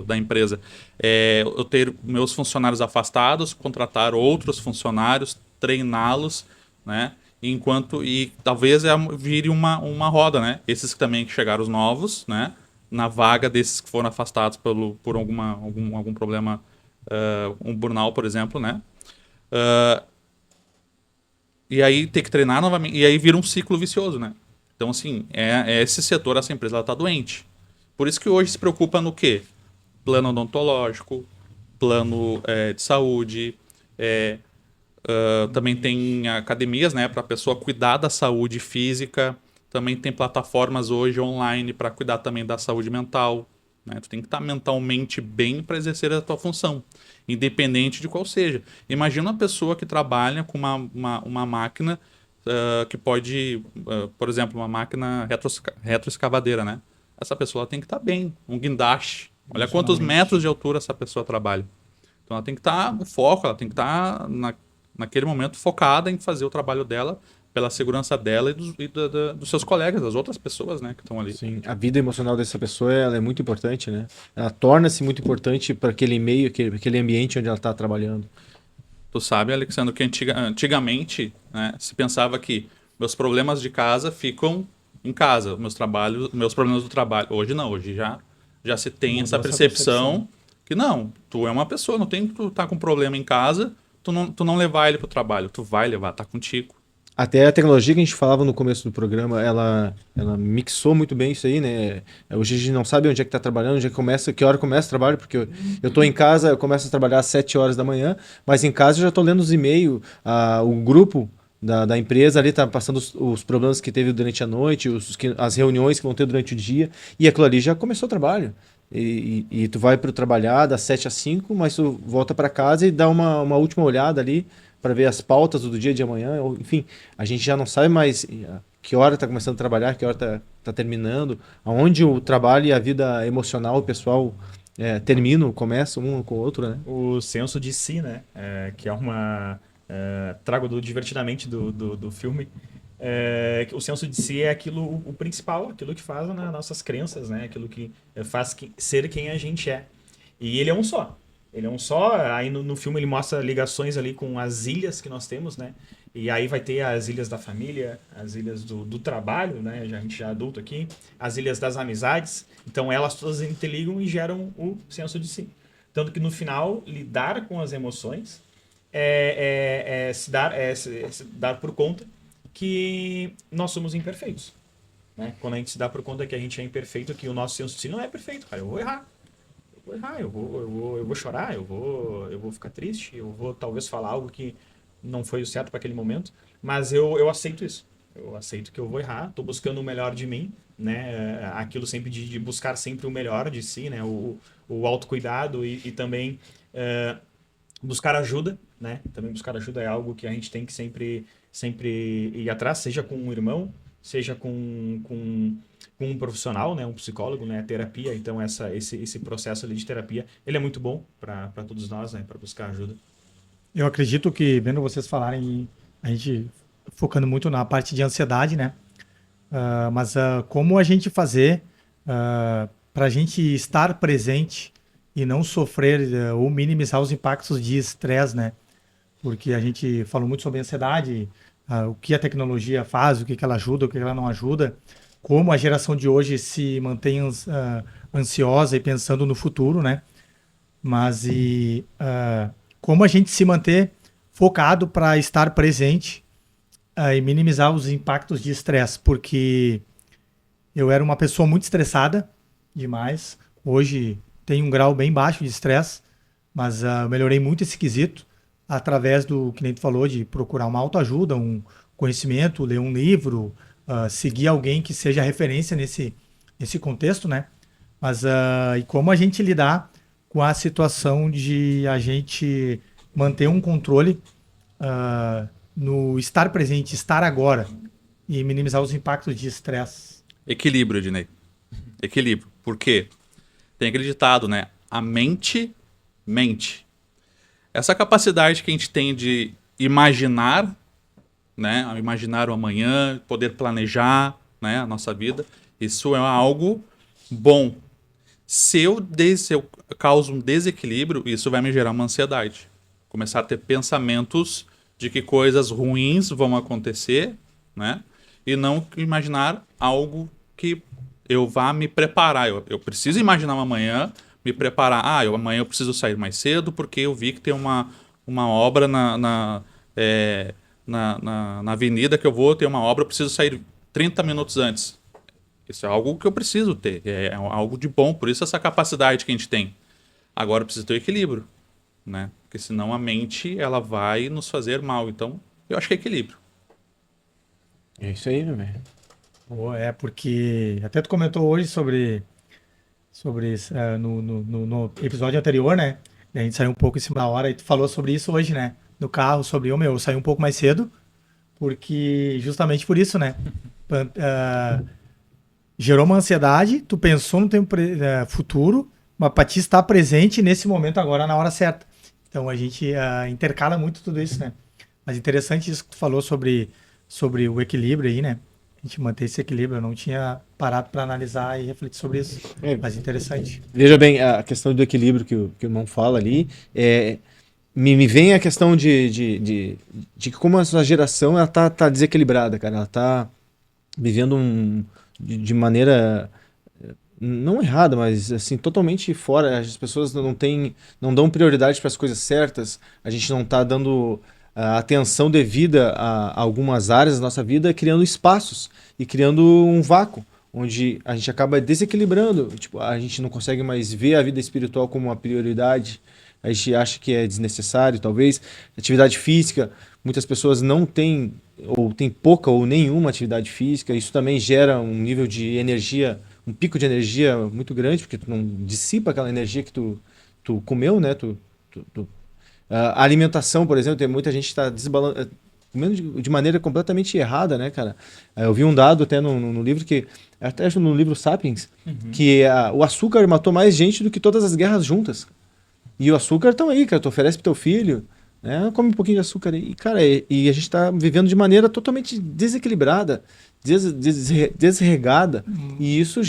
da empresa. Eu ter meus funcionários afastados, contratar outros funcionários, treiná-los, né? E talvez vire uma roda, né? Esses também que chegaram os novos, né? Na vaga desses que foram afastados por algum problema, um burnout, por exemplo, né? E aí tem que treinar novamente, e aí vira um ciclo vicioso, né? Então, assim, esse setor, essa empresa, ela está doente. Por isso que hoje se preocupa no quê? Plano odontológico, plano de saúde, também tem academias, né, para a pessoa cuidar da saúde física. Também tem plataformas hoje online para cuidar também da saúde mental. Né? Tu tem que estar mentalmente bem para exercer a tua função, independente de qual seja. Imagina uma pessoa que trabalha com uma máquina que pode, por exemplo, uma máquina retroescavadeira, né? Essa pessoa tem que estar bem, um guindaste. Olha quantos metros de altura essa pessoa trabalha. Então ela tem que estar no foco, ela tem que estar naquele momento focada em fazer o trabalho dela pela segurança dela e dos seus colegas, das outras pessoas, né, que estão ali. Sim, a vida emocional dessa pessoa ela é muito importante, né? Ela torna-se muito importante para aquele meio, aquele ambiente onde ela está trabalhando. Tu sabe, Alexandre, que antigamente, né, se pensava que meus problemas de casa ficam em casa, meus problemas do trabalho. Hoje não, hoje já se tem essa percepção que não, tu é uma pessoa, não tem que tu tá com problema em casa, tu não levar ele pro trabalho, tu vai levar, tá contigo. Até a tecnologia que a gente falava no começo do programa, ela mixou muito bem isso aí, né? Hoje a gente não sabe onde é que está trabalhando, que hora começa o trabalho, porque eu estou em casa, eu começo a trabalhar às 7 horas da manhã, mas em casa eu já estou lendo os e-mails, o grupo da empresa ali está passando os problemas que teve durante a noite, as reuniões que vão ter durante o dia, e aquilo ali já começou o trabalho. E tu vai para trabalhar das 7 às 5, mas tu volta para casa e dá uma última olhada ali, para ver as pautas do dia de amanhã, enfim, a gente já não sabe mais que hora está começando a trabalhar, que hora está terminando, aonde o trabalho e a vida emocional, o pessoal terminam, começam um com o outro, né? O senso de si, né? Que é trago do Divertidamente do filme, que o senso de si é aquilo, o principal, aquilo que faz nas nossas crenças, né? Aquilo que faz ser quem a gente é. E ele é um só. Ele é um só. Aí no filme ele mostra ligações ali com as ilhas que nós temos, né? E aí vai ter as ilhas da família, as ilhas do trabalho, né? A gente já é adulto aqui, as ilhas das amizades. Então elas todas interligam e geram o senso de si. Tanto que no final, lidar com as emoções se dar por conta que nós somos imperfeitos. Né? Quando a gente se dá por conta que a gente é imperfeito, que o nosso senso de si não é perfeito, cara, eu vou errar, eu vou chorar, eu vou ficar triste, eu vou talvez falar algo que não foi o certo para aquele momento, mas eu aceito isso. Eu aceito que eu vou errar, estou buscando o melhor de mim, né? Aquilo sempre de buscar sempre o melhor de si, né? O autocuidado e também buscar ajuda, né? Também buscar ajuda é algo que a gente tem que sempre ir atrás, seja com um irmão, seja com um profissional, né? Um psicólogo, né? Terapia. Então esse processo ali de terapia, ele é muito bom para todos nós, né? Para buscar ajuda. Eu acredito que, vendo vocês falarem, a gente focando muito na parte de ansiedade, né? Mas como a gente fazer para a gente estar presente e não sofrer ou minimizar os impactos de estresse, né? Porque a gente falou muito sobre ansiedade, o que a tecnologia faz, o que ela ajuda, o que ela não ajuda, como a geração de hoje se mantém ansiosa e pensando no futuro, né? Mas como a gente se manter focado para estar presente e minimizar os impactos de estresse, porque eu era uma pessoa muito estressada demais. Hoje tenho um grau bem baixo de estresse, mas melhorei muito esse quesito através do que nem tu falou, de procurar uma autoajuda, um conhecimento, ler um livro, seguir alguém que seja referência nesse contexto, né? Mas e como a gente lidar com a situação de a gente manter um controle no estar presente, estar agora e minimizar os impactos de estresse. Equilíbrio, Ednei. Equilíbrio. Por quê? Tem aquele ditado, né? A mente mente. Essa capacidade que a gente tem de imaginar, né? Imaginar o amanhã, poder planejar, né? A nossa vida. Isso é algo bom. Se eu causo um desequilíbrio, isso vai me gerar uma ansiedade. Começar a ter pensamentos de que coisas ruins vão acontecer, né? E não imaginar algo que eu vá me preparar. Eu preciso imaginar uma amanhã, me preparar. Amanhã eu preciso sair mais cedo porque eu vi que tem uma obra na avenida que eu vou ter uma obra, eu preciso sair 30 minutos antes. Isso é algo que eu preciso ter, é algo de bom, por isso essa capacidade que a gente tem. Agora eu preciso ter o equilíbrio, né? Porque senão a mente ela vai nos fazer mal. Então, eu acho que é equilíbrio. É isso aí, meu velho. Porque até tu comentou hoje sobre no episódio anterior, né? A gente saiu um pouco em cima da hora e tu falou sobre isso hoje, né? No carro, sobre eu saí um pouco mais cedo, porque justamente por isso, né? Gerou uma ansiedade, tu pensou no tempo futuro, mas para ti estar presente nesse momento agora, na hora certa. Então a gente intercala muito tudo isso, né? Mas interessante isso que tu falou sobre o equilíbrio aí, né? A gente manter esse equilíbrio. Eu não tinha parado para analisar e refletir sobre isso. Mas interessante. Veja bem, a questão do equilíbrio que o irmão fala ali, me vem a questão de que como a sua geração ela tá desequilibrada, cara. Ela tá vivendo de maneira não errada, mas assim totalmente fora. As pessoas não dão prioridade para as coisas certas. A gente não tá dando a atenção devida a algumas áreas da nossa vida, criando espaços e criando um vácuo onde a gente acaba desequilibrando. Tipo, a gente não consegue mais ver a vida espiritual como uma prioridade. A gente acha que é desnecessário, talvez. Atividade física, muitas pessoas não têm, ou têm pouca ou nenhuma atividade física. Isso também gera um nível de energia, um pico de energia muito grande, porque tu não dissipa aquela energia que tu comeu, né? A alimentação, por exemplo, tem muita gente que está comendo de maneira completamente errada, né, cara? Eu vi um dado até no livro, até no livro Sapiens, que o açúcar matou mais gente do que todas as guerras juntas. E o açúcar estão aí, cara, tu oferece pro teu filho, né? Come um pouquinho de açúcar e, cara, e a gente está vivendo de maneira totalmente desequilibrada, desregada, e isso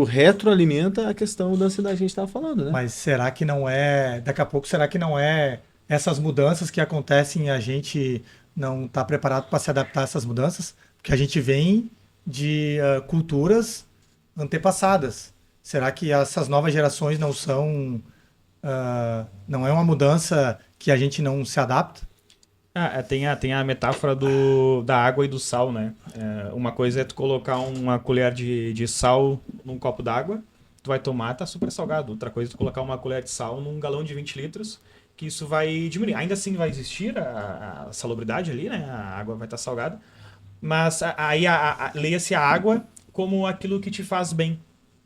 retroalimenta a questão da ansiedade que a gente estava falando, né? Mas será que não é, daqui a pouco, será que não é essas mudanças que acontecem e a gente não está preparado para se adaptar a essas mudanças? Porque a gente vem de culturas antepassadas. Será que essas novas gerações não são, não é uma mudança que a gente não se adapta? Tem a metáfora da água e do sal, né? Uma coisa é tu colocar uma colher de sal num copo d'água, tu vai tomar, tá super salgado. Outra coisa é tu colocar uma colher de sal num galão de 20 litros, que isso vai diminuir. Ainda assim vai existir a salubridade ali, né? A água vai estar salgada. Mas aí leia-se a água como aquilo que te faz bem,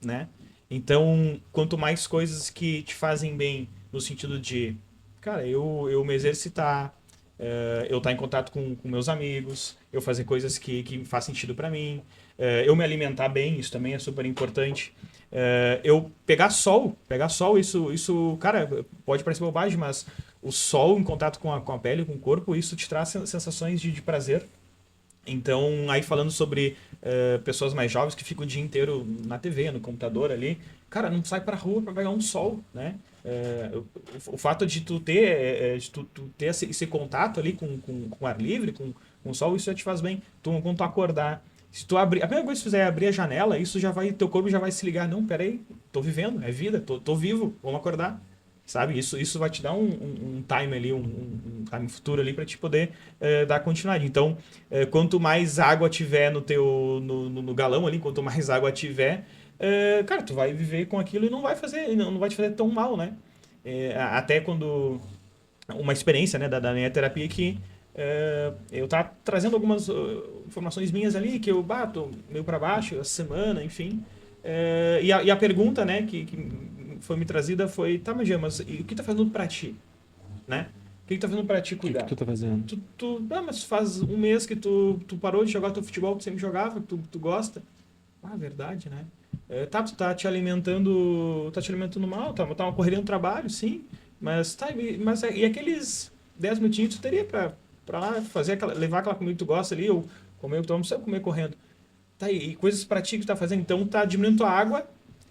né? Então, quanto mais coisas que te fazem bem, no sentido de, cara, eu me exercitar, eu estar em contato com meus amigos, eu fazer coisas que faz sentido para mim, eu me alimentar bem, isso também é super importante. Eu pegar sol, isso, cara, pode parecer bobagem, mas o sol em contato com a pele, com o corpo, isso te traz sensações de prazer. Então, aí falando sobre pessoas mais jovens que ficam o dia inteiro na TV, no computador ali, cara, não sai pra rua pra pegar um sol, né? O fato de tu ter, esse contato ali com ar livre, com o sol, isso já te faz bem. Quando tu acordar, se tu abrir, a primeira coisa que tu fizer é abrir a janela, isso já vai, teu corpo já vai se ligar, não, peraí, tô vivendo, é vida, tô vivo, vamos acordar. Sabe? Isso vai te dar um time ali, um time futuro ali para te poder dar continuidade. Então, quanto mais água tiver no galão ali, quanto mais água tiver, cara, tu vai viver com aquilo e não vai te fazer tão mal, né? Até quando uma experiência, né, da minha terapia que eu tava trazendo algumas informações minhas ali que eu bato meio para baixo essa semana, enfim. E a pergunta, né, que foi me trazida foi, tá, Magia, mas e o que tá fazendo pra ti? Né? O que tá fazendo pra ti cuidar? O que tu tá fazendo? Mas faz um mês que tu parou de jogar teu futebol que tu sempre jogava, que tu gosta. Verdade, né? Tu tá te alimentando mal, tá uma correria no trabalho, sim, mas e aqueles 10 minutinhos tu teria pra lá fazer levar aquela comida que tu gosta ali, ou comer o que tu não precisa comer correndo. Tá, e coisas pra ti que tu tá fazendo, então tá diminuindo tua água,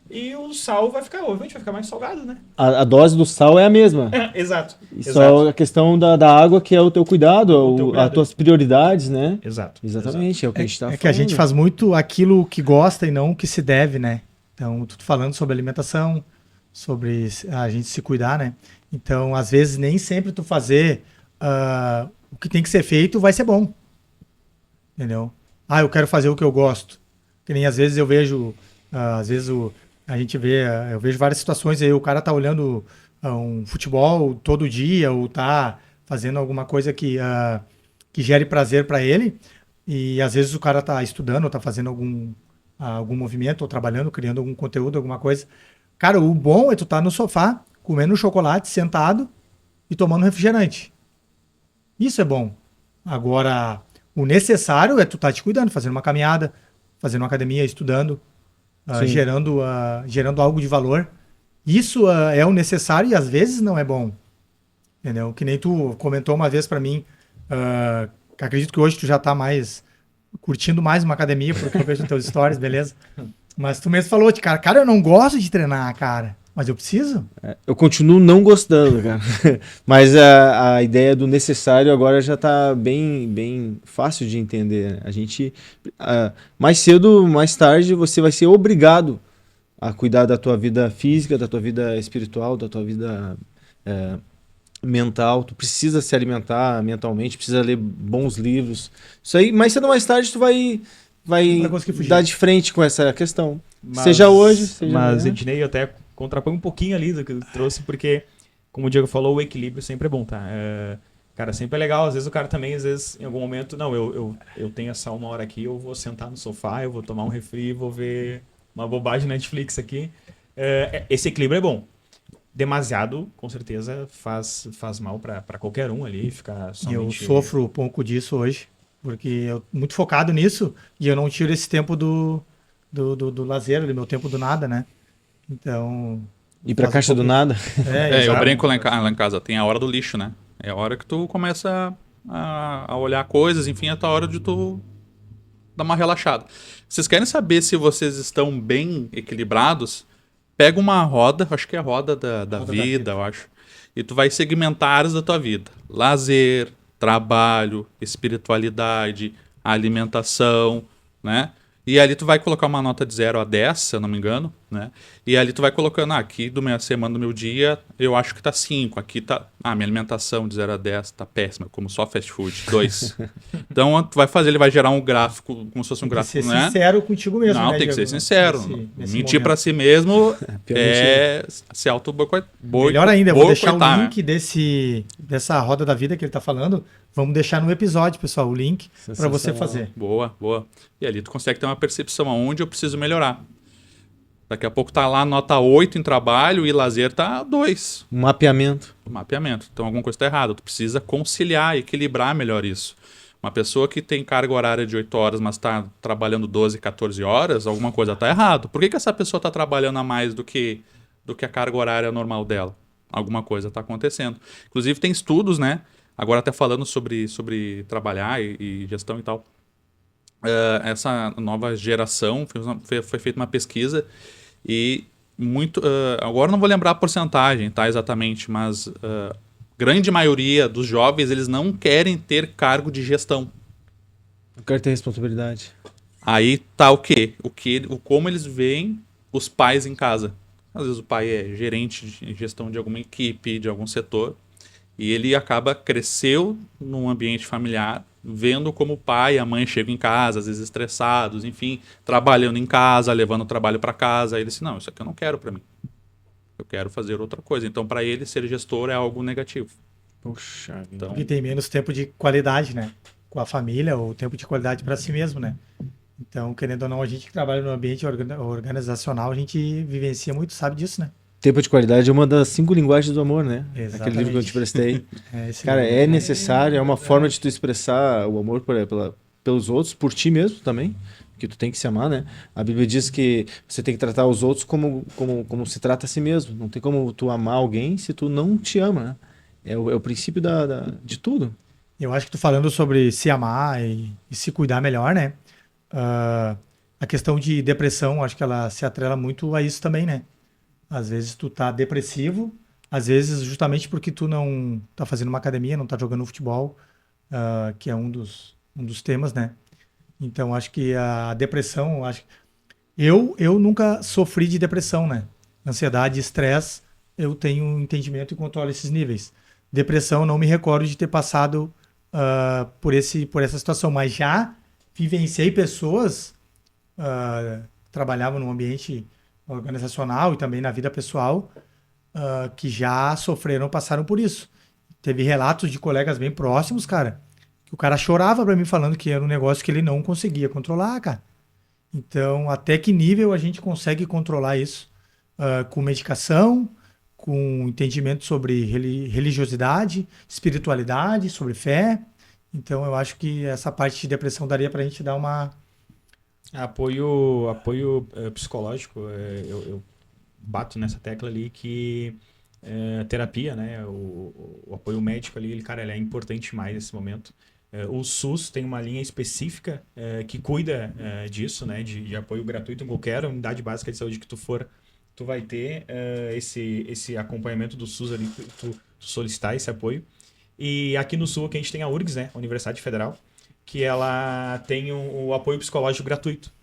e o sal obviamente vai ficar mais salgado, né? A dose do sal é a mesma. Exato. Só a questão da água que é o teu cuidado, cuidado. As tuas prioridades, né? Exato. Exatamente, é o que a gente tá falando. Que a gente faz muito aquilo que gosta e não o que se deve, né? Então, tu falando sobre alimentação, sobre a gente se cuidar, né? Então, às vezes, nem sempre tu fazer o que tem que ser feito vai ser bom. Entendeu? Eu quero fazer o que eu gosto. Que nem às vezes eu vejo, a gente vê, eu vejo várias situações aí, o cara tá olhando um futebol todo dia, ou tá fazendo alguma coisa que gere prazer para ele, e às vezes o cara tá estudando, ou tá fazendo algum movimento, ou trabalhando, criando algum conteúdo, alguma coisa. Cara, o bom é tu tá no sofá, comendo chocolate, sentado e tomando refrigerante. Isso é bom. Agora, o necessário é tu tá te cuidando, fazendo uma caminhada, fazendo uma academia, estudando, gerando algo de valor. Isso é o necessário e às vezes não é bom. Entendeu? Que nem tu comentou uma vez para mim, que acredito que hoje tu já tá curtindo mais uma academia, porque eu vejo nos teus stories, beleza? Mas tu mesmo falou, cara, eu não gosto de treinar, cara, mas eu preciso. Eu continuo não gostando, cara. Mas a ideia do necessário agora já tá bem fácil de entender, né? A gente, mais cedo, mais tarde, você vai ser obrigado a cuidar da tua vida física, da tua vida espiritual, da tua vida mental. Tu precisa se alimentar mentalmente, precisa ler bons livros. Isso aí, mais cedo ou mais tarde, tu vai dar de frente com essa questão. Seja hoje, seja Mas, amanhã. Ednei, eu até contrapõe um pouquinho ali do que eu trouxe, porque, como o Diego falou, o equilíbrio sempre é bom, tá? Cara, sempre é legal. Às vezes o cara também, em algum momento, não, eu tenho essa uma hora aqui, eu vou sentar no sofá, eu vou tomar um refri, vou ver uma bobagem na Netflix aqui. Esse equilíbrio é bom. Demasiado, com certeza, faz mal pra qualquer um ali, ficar somente... Eu sofro um pouco disso hoje, porque eu muito focado nisso e eu não tiro esse tempo do lazer, do meu tempo do nada, né? Então... Ir pra caixa do nada. Eu brinco lá em casa, tem a hora do lixo, né? É a hora que tu começa a olhar coisas, enfim, é a tua hora de tu dar uma relaxada. Vocês querem saber se vocês estão bem equilibrados? Pega uma roda, acho que é a roda da vida, eu acho. E tu vai segmentar áreas da tua vida. Lazer, trabalho, espiritualidade, alimentação, né? E ali tu vai colocar uma nota de 0 a 10, se eu não me engano, né? E ali tu vai colocando, aqui do minha semana, do meu dia, eu acho que tá 5. Aqui tá, minha alimentação de 0 a 10 tá péssima, como só fast food, 2. Então tu vai fazer, ele vai gerar um gráfico, como se fosse um Tem que gráfico, ser né? sincero contigo mesmo, Não, né, tem que ser Diego? sincero. Nesse Mentir pra momento. si mesmo Pior é se auto-boicotar. Melhor ainda, eu vou deixar o né? link dessa roda da vida que ele tá falando. Vamos deixar no episódio, pessoal, o link para você Sensacional. fazer. Boa, boa. E ali tu consegue ter uma percepção aonde eu preciso melhorar. Daqui a pouco tá lá nota 8 em trabalho e lazer tá 2. Um mapeamento. Mapeamento. Então alguma coisa tá errada. Tu precisa conciliar, equilibrar melhor isso. Uma pessoa que tem carga horária de 8 horas, mas tá trabalhando 12, 14 horas, alguma coisa tá errado. Por que essa pessoa tá trabalhando a mais do que a carga horária normal dela? Alguma coisa tá acontecendo. Inclusive tem estudos, né? Agora até falando sobre trabalhar e gestão e tal. Essa nova geração, foi feita uma pesquisa e muito... agora não vou lembrar a porcentagem, tá, exatamente, mas grande maioria dos jovens, eles não querem ter cargo de gestão. Eu quero ter responsabilidade. Aí tá o quê? Como eles veem os pais em casa. Às vezes o pai é gerente de gestão de alguma equipe, de algum setor, e ele cresceu num ambiente familiar, vendo como o pai e a mãe chegam em casa, às vezes estressados, enfim, trabalhando em casa, levando o trabalho para casa. Aí ele disse, não, isso aqui eu não quero para mim. Eu quero fazer outra coisa. Então, para ele, ser gestor é algo negativo. Puxa vida. Então, Porque tem menos tempo de qualidade, né? Com a família, ou tempo de qualidade para si mesmo, né? Então, querendo ou não, a gente que trabalha no ambiente organizacional, a gente vivencia muito, sabe disso, né? Tempo de qualidade é uma das 5 linguagens do amor, né? Exatamente. Aquele livro que eu te prestei. Esse Cara, livro é necessário, é uma forma de tu expressar o amor pelos outros, por ti mesmo também, que tu tem que se amar, né? A Bíblia diz que você tem que tratar os outros como se trata a si mesmo. Não tem como tu amar alguém se tu não te ama, né? É o princípio de tudo. Eu acho que tu falando sobre se amar e se cuidar melhor, né? A questão de depressão, acho que ela se atrela muito a isso também, né? Às vezes tu tá depressivo, às vezes justamente porque tu não tá fazendo uma academia, não tá jogando futebol, que é um dos temas, né? Então acho que a depressão, eu nunca sofri de depressão, né? Ansiedade, estresse, eu tenho entendimento e controlo esses níveis. Depressão, não me recordo de ter passado por essa situação, mas já vivenciei pessoas que trabalhavam num ambiente organizacional e também na vida pessoal que já sofreram, passaram por isso. Teve relatos de colegas bem próximos, cara, que o cara chorava pra mim falando que era um negócio que ele não conseguia controlar, cara. Então, até que nível a gente consegue controlar isso? Com medicação, com entendimento sobre religiosidade, espiritualidade, sobre fé. Então, eu acho que essa parte de depressão daria pra gente dar uma... Apoio psicológico, eu bato nessa tecla ali que terapia, né, o apoio médico ali, ele é importante mais nesse momento. O SUS tem uma linha específica que cuida disso, né, de apoio gratuito em qualquer unidade básica de saúde que tu for, tu vai ter esse acompanhamento do SUS ali, tu solicitar esse apoio. E aqui no Sul, aqui a gente tem a URGS, né, a Universidade Federal, que ela tem o apoio psicológico gratuito.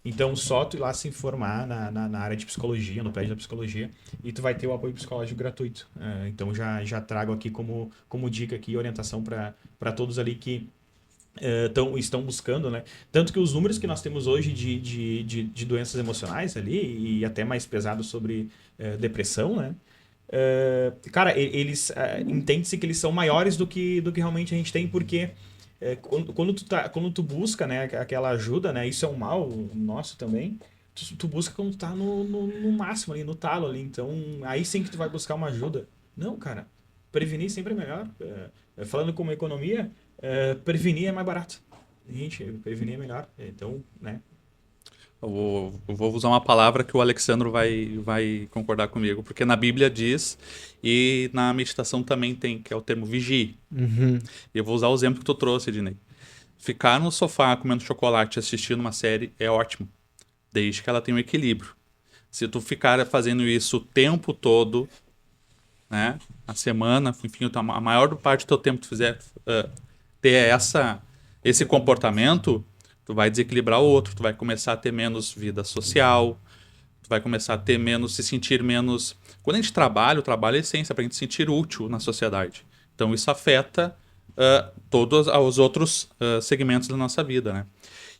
Então, só tu ir lá se informar na área de psicologia, no prédio da psicologia, e tu vai ter o apoio psicológico gratuito. Então, já trago aqui como dica aqui, orientação para todos ali que estão buscando, né? Tanto que os números que nós temos hoje de doenças emocionais ali, e até mais pesado sobre depressão, né? Cara, eles entende-se que eles são maiores do que realmente a gente tem, porque quando tu busca, né, aquela ajuda, né, isso é um mal nosso também, tu busca quando tu tá no máximo ali, no talo ali, então aí sim que tu vai buscar uma ajuda. Não, cara, prevenir sempre é melhor. Falando como economia, prevenir é mais barato. Gente, prevenir é melhor, então, né. Eu vou usar uma palavra que o Alexandro vai concordar comigo, porque na Bíblia diz, e na meditação também tem, que é o termo vigie. Uhum. E eu vou usar o exemplo que tu trouxe, Ednei. Ficar no sofá comendo chocolate assistindo uma série é ótimo, desde que ela tenha um equilíbrio. Se tu ficar fazendo isso o tempo todo, né, a semana, enfim, a maior parte do teu tempo tu fizer ter esse comportamento, tu vai desequilibrar o outro, tu vai começar a ter menos vida social, tu vai começar a ter menos, se sentir menos... Quando a gente trabalha, o trabalho é essência para a gente se sentir útil na sociedade. Então isso afeta todos os outros segmentos da nossa vida, né?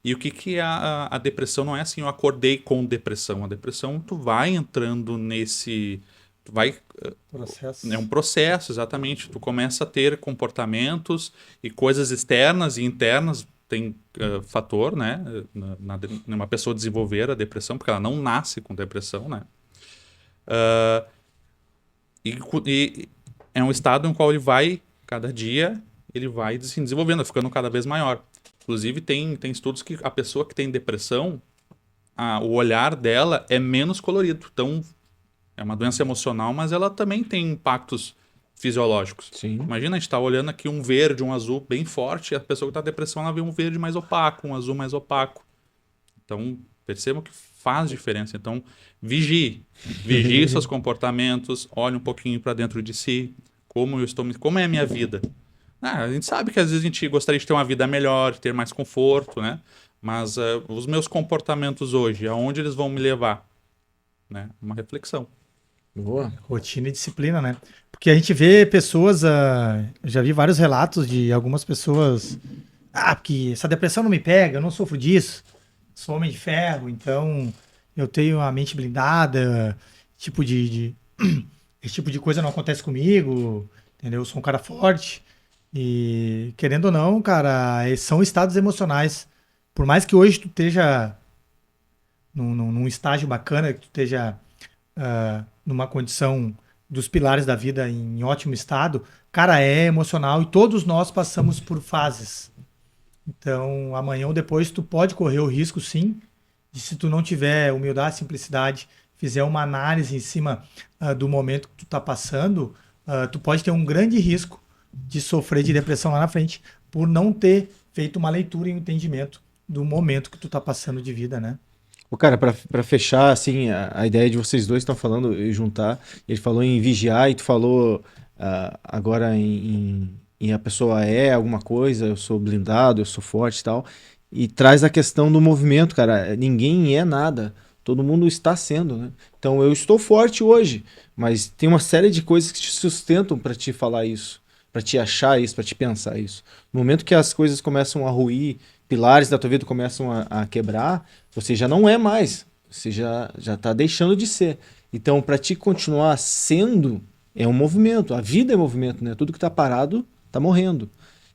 E o que é a depressão? Não é assim, eu acordei com depressão. A depressão, tu vai entrando nesse... Tu vai... Processo. É um processo, exatamente. Tu começa a ter comportamentos e coisas externas e internas. Tem fator, né? Numa pessoa desenvolver a depressão, porque ela não nasce com depressão, né? E é um estado em qual ele vai, cada dia, ele vai se desenvolvendo, ficando cada vez maior. Inclusive, tem estudos que a pessoa que tem depressão, o olhar dela é menos colorido. Então, é uma doença emocional, mas ela também tem impactos fisiológicos. Sim. Imagina a gente estar olhando aqui um verde, um azul bem forte, e a pessoa que está com depressão, ela vê um verde mais opaco, um azul mais opaco. Então, percebam que faz diferença. Então, vigie seus comportamentos, olhe um pouquinho para dentro de si, como é a minha vida. A gente sabe que às vezes a gente gostaria de ter uma vida melhor, de ter mais conforto, né? Mas os meus comportamentos hoje, aonde eles vão me levar? Né? Uma reflexão. Boa. Rotina e disciplina, né? Porque a gente vê pessoas, eu já vi vários relatos de algumas pessoas, porque essa depressão não me pega, eu não sofro disso, sou homem de ferro, então eu tenho a mente blindada, esse tipo de coisa não acontece comigo, entendeu? Eu sou um cara forte e, querendo ou não, cara, são estados emocionais. Por mais que hoje tu esteja num estágio bacana, que tu esteja numa condição dos pilares da vida em ótimo estado, cara, é emocional e todos nós passamos por fases. Então, amanhã ou depois tu pode correr o risco, sim, de, se tu não tiver humildade, simplicidade, fizer uma análise em cima do momento que tu tá passando, tu pode ter um grande risco de sofrer de depressão lá na frente por não ter feito uma leitura e um entendimento do momento que tu tá passando de vida, né? Cara, pra fechar, assim, a ideia de vocês dois estão falando e juntar, ele falou em vigiar e tu falou agora em a pessoa é alguma coisa, eu sou blindado, eu sou forte e tal, e traz a questão do movimento, cara, ninguém é nada, todo mundo está sendo, né? Então eu estou forte hoje, mas tem uma série de coisas que te sustentam para te falar isso, para te achar isso, para te pensar isso. No momento que as coisas começam a ruir, pilares da tua vida começam a quebrar, você já não é mais, você já está deixando de ser. Então, para te continuar sendo, é um movimento, a vida é movimento, né? Tudo que está parado está morrendo.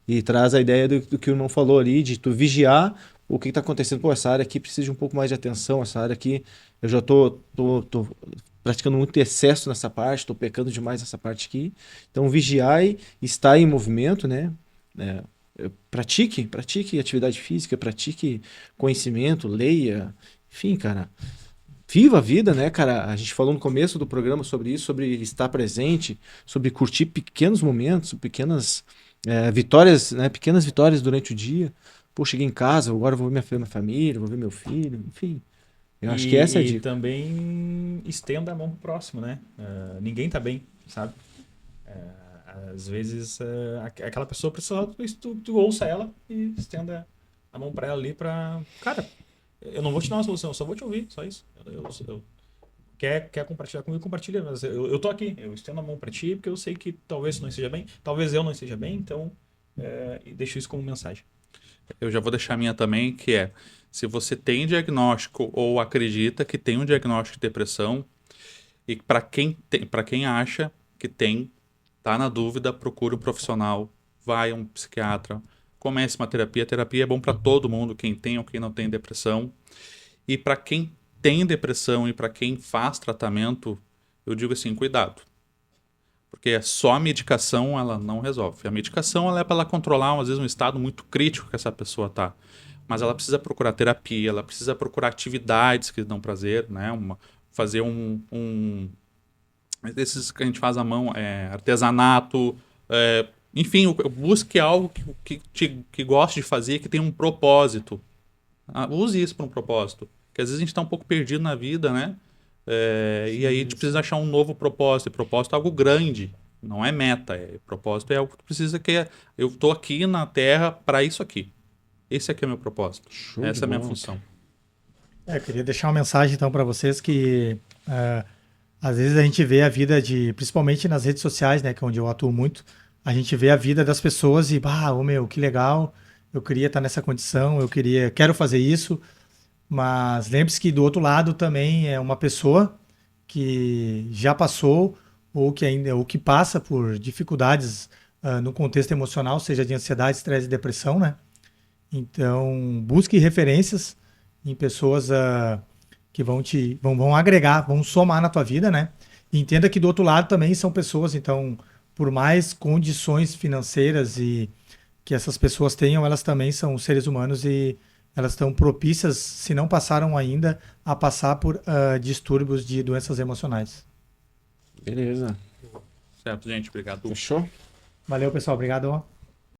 E traz a ideia do que o irmão falou ali, de tu vigiar o que está acontecendo. Pô, essa área aqui precisa de um pouco mais de atenção, essa área aqui eu já tô praticando muito excesso nessa parte, estou pecando demais nessa parte aqui. Então, vigiar e estar em movimento, né? Pratique atividade física, pratique conhecimento, leia, enfim, cara, viva a vida, né, cara? A gente falou no começo do programa sobre isso, sobre estar presente, sobre curtir pequenos momentos, pequenas vitórias, né, pequenas vitórias durante o dia. Pô, cheguei em casa, agora eu vou ver minha família, vou ver meu filho, enfim. Eu acho que essa é a E dica. também estenda a mão pro próximo, né? Ninguém tá bem, sabe? Às vezes aquela pessoa precisa, tu ouça ela e estenda a mão pra ela ali pra... Cara, eu não vou te dar uma solução, eu só vou te ouvir, só isso. Quer compartilhar comigo, compartilha. Mas eu tô aqui, eu estendo a mão pra ti porque eu sei que talvez tu não esteja bem, talvez eu não esteja bem, então e deixo isso como mensagem. Eu já vou deixar a minha também, que é, se você tem diagnóstico ou acredita que tem um diagnóstico de depressão, e para quem acha que tem, tá na dúvida, procure um profissional, vai a um psiquiatra, comece uma terapia. A terapia é bom para todo mundo, quem tem ou quem não tem depressão. E para quem tem depressão e para quem faz tratamento, eu digo assim, cuidado. Porque só a medicação ela não resolve. A medicação ela é para ela controlar, às vezes, um estado muito crítico que essa pessoa tá. mas ela precisa procurar terapia, ela precisa procurar atividades que dão prazer, né? Fazer desses que a gente faz à mão, artesanato, enfim, busque algo que goste de fazer, que tenha um propósito. Use isso para um propósito. Porque às vezes a gente está um pouco perdido na vida, né? E aí a gente precisa achar um novo propósito. E propósito é algo grande, não é meta. Propósito é algo que tu precisa eu estou aqui na Terra para isso aqui. Esse aqui é o meu propósito. Show de Essa é a minha bola. função. Eu queria deixar uma mensagem então para vocês que às vezes a gente vê a vida principalmente nas redes sociais, né, que é onde eu atuo muito, a gente vê a vida das pessoas e, que legal, eu queria estar nessa condição, quero fazer isso, mas lembre-se que do outro lado também é uma pessoa que já passou ou que passa por dificuldades no contexto emocional, seja de ansiedade, estresse e depressão, né? Então, busque referências em pessoas que vão agregar, vão somar na tua vida, né? E entenda que do outro lado também são pessoas, então, por mais condições financeiras e que essas pessoas tenham, elas também são seres humanos e elas estão propícias, se não passaram ainda, a passar por distúrbios de doenças emocionais. Beleza. Certo, gente? Obrigado. Fechou? Valeu, pessoal. Obrigado.